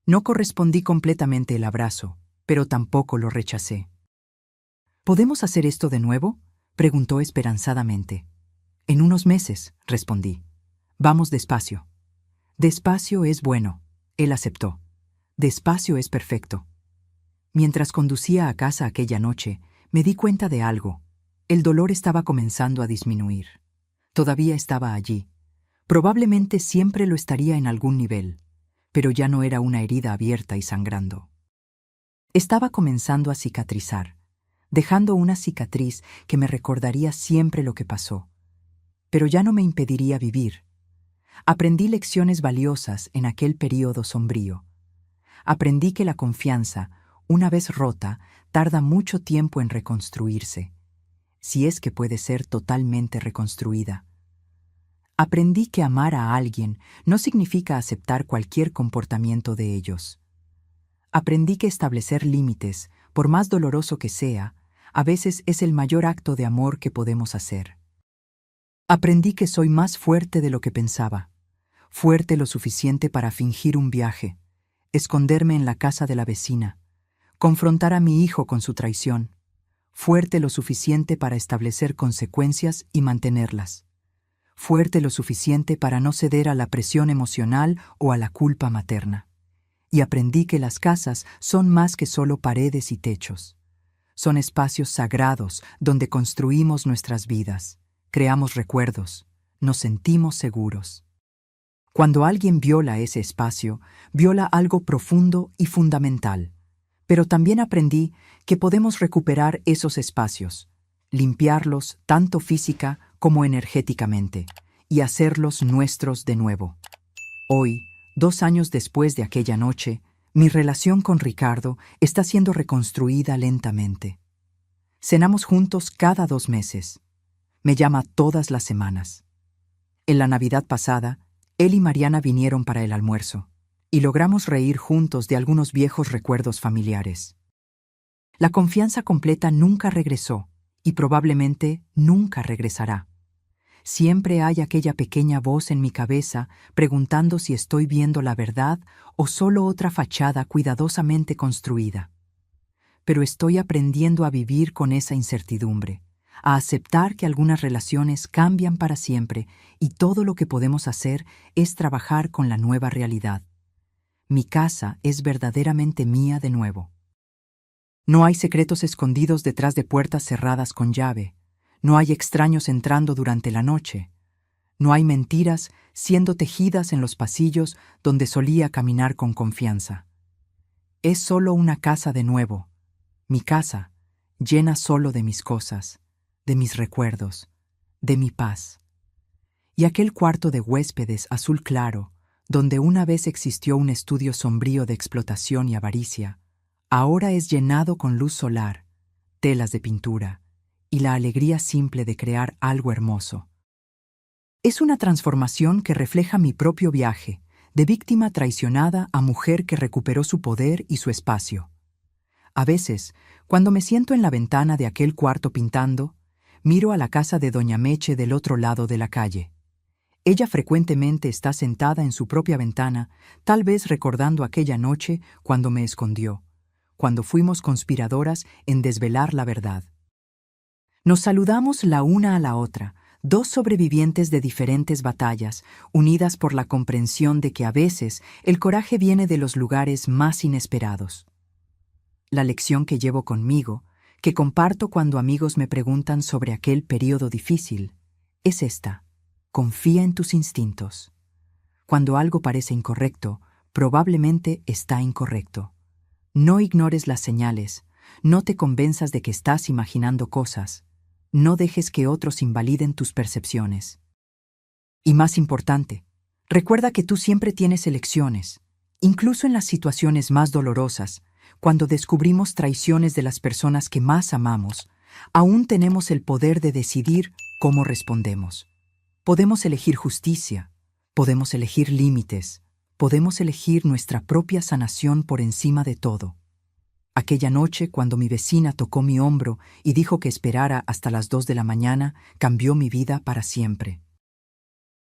No correspondí completamente el abrazo, pero tampoco lo rechacé. «¿Podemos hacer esto de nuevo?», preguntó esperanzadamente. «En unos meses», respondí. «Vamos despacio». «Despacio es bueno», él aceptó. «Despacio es perfecto». Mientras conducía a casa aquella noche, me di cuenta de algo. El dolor estaba comenzando a disminuir. Todavía estaba allí. Probablemente siempre lo estaría en algún nivel, pero ya no era una herida abierta y sangrando. Estaba comenzando a cicatrizar, dejando una cicatriz que me recordaría siempre lo que pasó. Pero ya no me impediría vivir. Aprendí lecciones valiosas en aquel período sombrío. Aprendí que la confianza, una vez rota, tarda mucho tiempo en reconstruirse, si es que puede ser totalmente reconstruida. Aprendí que amar a alguien no significa aceptar cualquier comportamiento de ellos. Aprendí que establecer límites, por más doloroso que sea, a veces es el mayor acto de amor que podemos hacer. Aprendí que soy más fuerte de lo que pensaba, fuerte lo suficiente para fingir un viaje, esconderme en la casa de la vecina, confrontar a mi hijo con su traición, fuerte lo suficiente para establecer consecuencias y mantenerlas, fuerte lo suficiente para no ceder a la presión emocional o a la culpa materna. Y aprendí que las casas son más que solo paredes y techos. Son espacios sagrados donde construimos nuestras vidas, creamos recuerdos, nos sentimos seguros. Cuando alguien viola ese espacio, viola algo profundo y fundamental. Pero también aprendí que podemos recuperar esos espacios, limpiarlos tanto física como energéticamente, y hacerlos nuestros de nuevo. Hoy, 2 años después de aquella noche, mi relación con Ricardo está siendo reconstruida lentamente. Cenamos juntos cada 2 meses. Me llama todas las semanas. En la Navidad pasada, él y Mariana vinieron para el almuerzo, y logramos reír juntos de algunos viejos recuerdos familiares. La confianza completa nunca regresó, y probablemente nunca regresará. Siempre hay aquella pequeña voz en mi cabeza preguntando si estoy viendo la verdad o solo otra fachada cuidadosamente construida. Pero estoy aprendiendo a vivir con esa incertidumbre, a aceptar que algunas relaciones cambian para siempre y todo lo que podemos hacer es trabajar con la nueva realidad. Mi casa es verdaderamente mía de nuevo. No hay secretos escondidos detrás de puertas cerradas con llave. No hay extraños entrando durante la noche. No hay mentiras siendo tejidas en los pasillos donde solía caminar con confianza. Es solo una casa de nuevo. Mi casa, llena solo de mis cosas, de mis recuerdos, de mi paz. Y aquel cuarto de huéspedes azul claro, donde una vez existió un estudio sombrío de explotación y avaricia, ahora es llenado con luz solar, telas de pintura y la alegría simple de crear algo hermoso. Es una transformación que refleja mi propio viaje, de víctima traicionada a mujer que recuperó su poder y su espacio. A veces, cuando me siento en la ventana de aquel cuarto pintando, miro a la casa de Doña Meche del otro lado de la calle. Ella frecuentemente está sentada en su propia ventana, tal vez recordando aquella noche cuando me escondió, cuando fuimos conspiradoras en desvelar la verdad. Nos saludamos la una a la otra, 2 sobrevivientes de diferentes batallas, unidas por la comprensión de que a veces el coraje viene de los lugares más inesperados. La lección que llevo conmigo, que comparto cuando amigos me preguntan sobre aquel periodo difícil, es esta: confía en tus instintos. Cuando algo parece incorrecto, probablemente está incorrecto. No ignores las señales, no te convenzas de que estás imaginando cosas, no dejes que otros invaliden tus percepciones. Y más importante, recuerda que tú siempre tienes elecciones, incluso en las situaciones más dolorosas. Cuando descubrimos traiciones de las personas que más amamos, aún tenemos el poder de decidir cómo respondemos. Podemos elegir justicia, podemos elegir límites, podemos elegir nuestra propia sanación por encima de todo. Aquella noche, cuando mi vecina tocó mi hombro y dijo que esperara hasta las 2 de la mañana, cambió mi vida para siempre.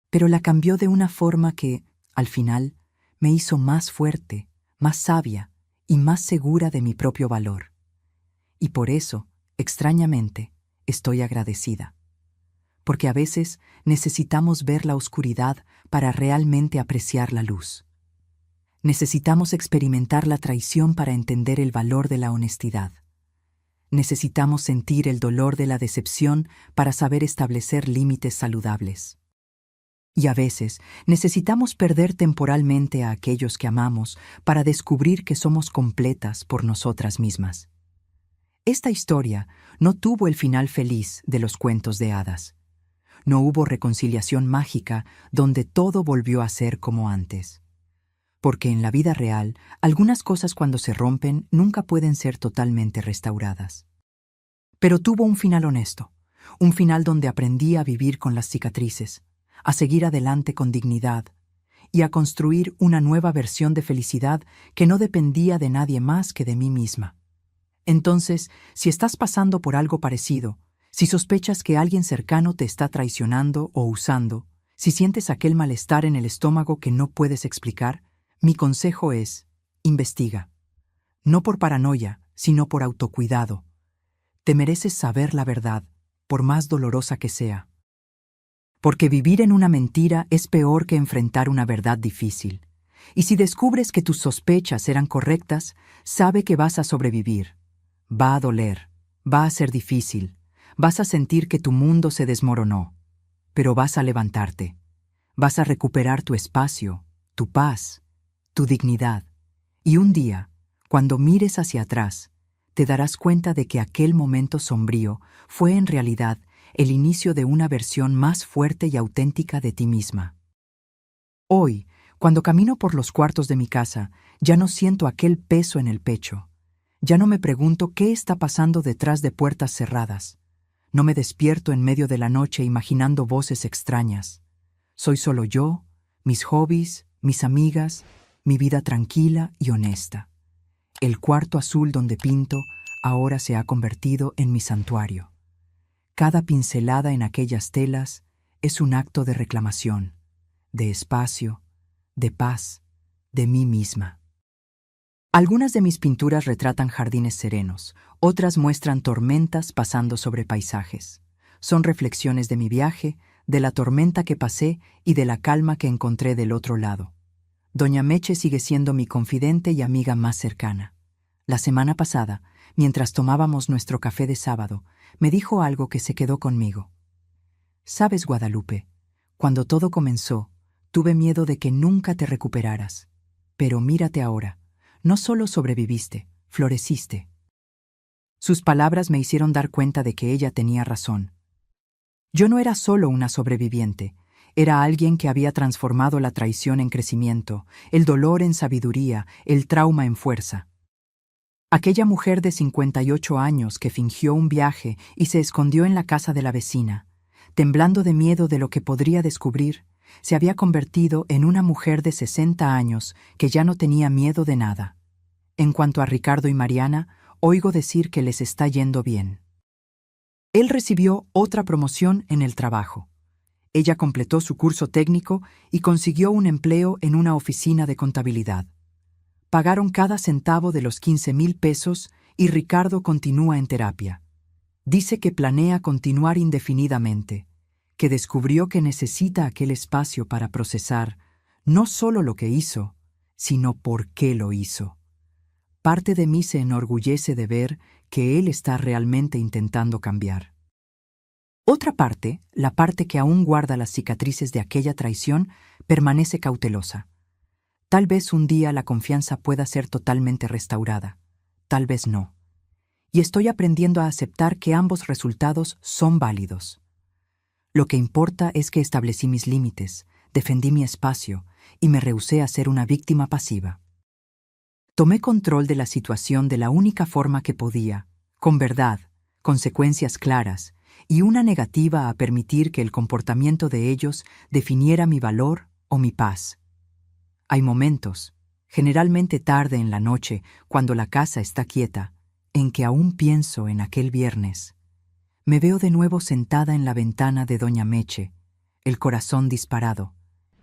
Pero la cambió de una forma que, al final, me hizo más fuerte, más sabia y más segura de mi propio valor. Y por eso, extrañamente, estoy agradecida. Porque a veces necesitamos ver la oscuridad para realmente apreciar la luz. Necesitamos experimentar la traición para entender el valor de la honestidad. Necesitamos sentir el dolor de la decepción para saber establecer límites saludables. Y a veces necesitamos perder temporalmente a aquellos que amamos para descubrir que somos completas por nosotras mismas. Esta historia no tuvo el final feliz de los cuentos de hadas. No hubo reconciliación mágica donde todo volvió a ser como antes. Porque en la vida real, algunas cosas cuando se rompen nunca pueden ser totalmente restauradas. Pero tuvo un final honesto, un final donde aprendí a vivir con las cicatrices, a seguir adelante con dignidad y a construir una nueva versión de felicidad que no dependía de nadie más que de mí misma. Entonces, si estás pasando por algo parecido, si sospechas que alguien cercano te está traicionando o usando, si sientes aquel malestar en el estómago que no puedes explicar, mi consejo es: investiga. No por paranoia, sino por autocuidado. Te mereces saber la verdad, por más dolorosa que sea. Porque vivir en una mentira es peor que enfrentar una verdad difícil. Y si descubres que tus sospechas eran correctas, sabe que vas a sobrevivir. Va a doler, va a ser difícil, vas a sentir que tu mundo se desmoronó, pero vas a levantarte. Vas a recuperar tu espacio, tu paz, tu dignidad. Y un día, cuando mires hacia atrás, te darás cuenta de que aquel momento sombrío fue en realidad el inicio de una versión más fuerte y auténtica de ti misma. Hoy, cuando camino por los cuartos de mi casa, ya no siento aquel peso en el pecho. Ya no me pregunto qué está pasando detrás de puertas cerradas. No me despierto en medio de la noche imaginando voces extrañas. Soy solo yo, mis hobbies, mis amigas, mi vida tranquila y honesta. El cuarto azul donde pinto ahora se ha convertido en mi santuario. Cada pincelada en aquellas telas es un acto de reclamación, de espacio, de paz, de mí misma. Algunas de mis pinturas retratan jardines serenos, otras muestran tormentas pasando sobre paisajes. Son reflexiones de mi viaje, de la tormenta que pasé y de la calma que encontré del otro lado. Doña Meche sigue siendo mi confidente y amiga más cercana. La semana pasada, mientras tomábamos nuestro café de sábado, me dijo algo que se quedó conmigo. «Sabes, Guadalupe, cuando todo comenzó, tuve miedo de que nunca te recuperaras. Pero mírate ahora, no solo sobreviviste, floreciste». Sus palabras me hicieron dar cuenta de que ella tenía razón. Yo no era solo una sobreviviente, era alguien que había transformado la traición en crecimiento, el dolor en sabiduría, el trauma en fuerza. Aquella mujer de 58 años que fingió un viaje y se escondió en la casa de la vecina, temblando de miedo de lo que podría descubrir, se había convertido en una mujer de 60 años que ya no tenía miedo de nada. En cuanto a Ricardo y Mariana, oigo decir que les está yendo bien. Él recibió otra promoción en el trabajo. Ella completó su curso técnico y consiguió un empleo en una oficina de contabilidad. Pagaron cada centavo de los 15,000 pesos y Ricardo continúa en terapia. Dice que planea continuar indefinidamente, que descubrió que necesita aquel espacio para procesar no solo lo que hizo, sino por qué lo hizo. Parte de mí se enorgullece de ver que él está realmente intentando cambiar. Otra parte, la parte que aún guarda las cicatrices de aquella traición, permanece cautelosa. Tal vez un día la confianza pueda ser totalmente restaurada, tal vez no. Y estoy aprendiendo a aceptar que ambos resultados son válidos. Lo que importa es que establecí mis límites, defendí mi espacio y me rehusé a ser una víctima pasiva. Tomé control de la situación de la única forma que podía, con verdad, consecuencias claras y una negativa a permitir que el comportamiento de ellos definiera mi valor o mi paz. Hay momentos, generalmente tarde en la noche, cuando la casa está quieta, en que aún pienso en aquel viernes. Me veo de nuevo sentada en la ventana de Doña Meche, el corazón disparado,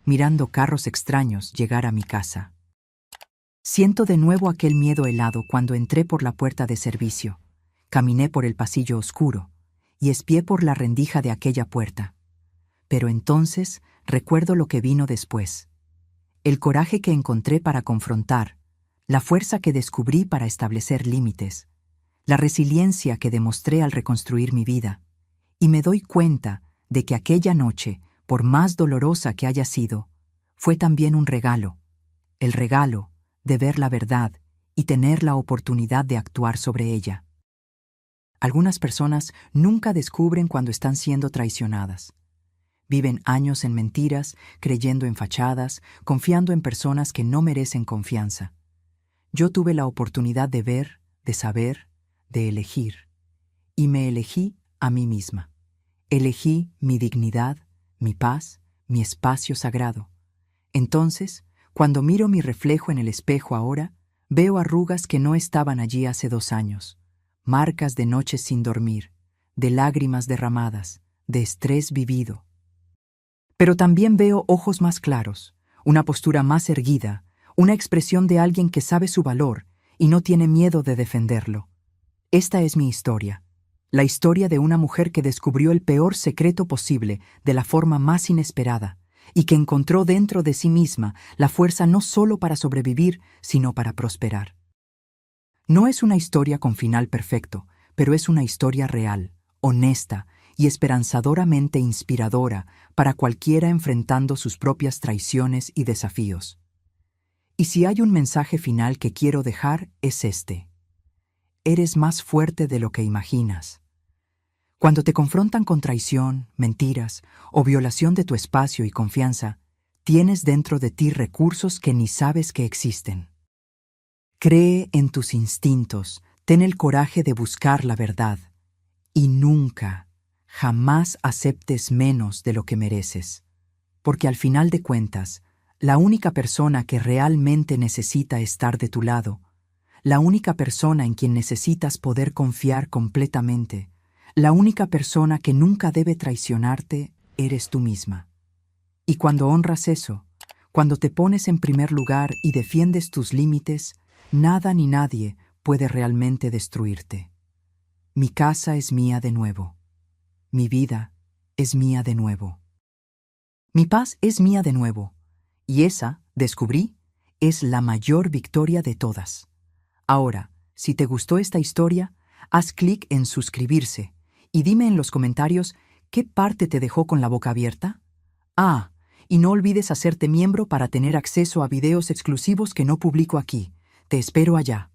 mirando carros extraños llegar a mi casa. Siento de nuevo aquel miedo helado cuando entré por la puerta de servicio, caminé por el pasillo oscuro y espié por la rendija de aquella puerta. Pero entonces recuerdo lo que vino después. El coraje que encontré para confrontar, la fuerza que descubrí para establecer límites, la resiliencia que demostré al reconstruir mi vida, y me doy cuenta de que aquella noche, por más dolorosa que haya sido, fue también un regalo, el regalo de ver la verdad y tener la oportunidad de actuar sobre ella. Algunas personas nunca descubren cuando están siendo traicionadas. Viven años en mentiras, creyendo en fachadas, confiando en personas que no merecen confianza. Yo tuve la oportunidad de ver, de saber, de elegir. Y me elegí a mí misma. Elegí mi dignidad, mi paz, mi espacio sagrado. Entonces, cuando miro mi reflejo en el espejo ahora, veo arrugas que no estaban allí hace 2 años, marcas de noches sin dormir, de lágrimas derramadas, de estrés vivido. Pero también veo ojos más claros, una postura más erguida, una expresión de alguien que sabe su valor y no tiene miedo de defenderlo. Esta es mi historia. La historia de una mujer que descubrió el peor secreto posible de la forma más inesperada y que encontró dentro de sí misma la fuerza no solo para sobrevivir, sino para prosperar. No es una historia con final perfecto, pero es una historia real, honesta y esperanzadoramente inspiradora para cualquiera enfrentando sus propias traiciones y desafíos. Y si hay un mensaje final que quiero dejar, es este: eres más fuerte de lo que imaginas. Cuando te confrontan con traición, mentiras o violación de tu espacio y confianza, tienes dentro de ti recursos que ni sabes que existen. Cree en tus instintos, ten el coraje de buscar la verdad y nunca, jamás aceptes menos de lo que mereces, porque al final de cuentas, la única persona que realmente necesita estar de tu lado, la única persona en quien necesitas poder confiar completamente, la única persona que nunca debe traicionarte, eres tú misma. Y cuando honras eso, cuando te pones en primer lugar y defiendes tus límites, nada ni nadie puede realmente destruirte. Mi casa es mía de nuevo. Mi vida es mía de nuevo. Mi paz es mía de nuevo. Y esa, descubrí, es la mayor victoria de todas. Ahora, si te gustó esta historia, haz clic en suscribirse y dime en los comentarios qué parte te dejó con la boca abierta. Ah, y no olvides hacerte miembro para tener acceso a videos exclusivos que no publico aquí. Te espero allá.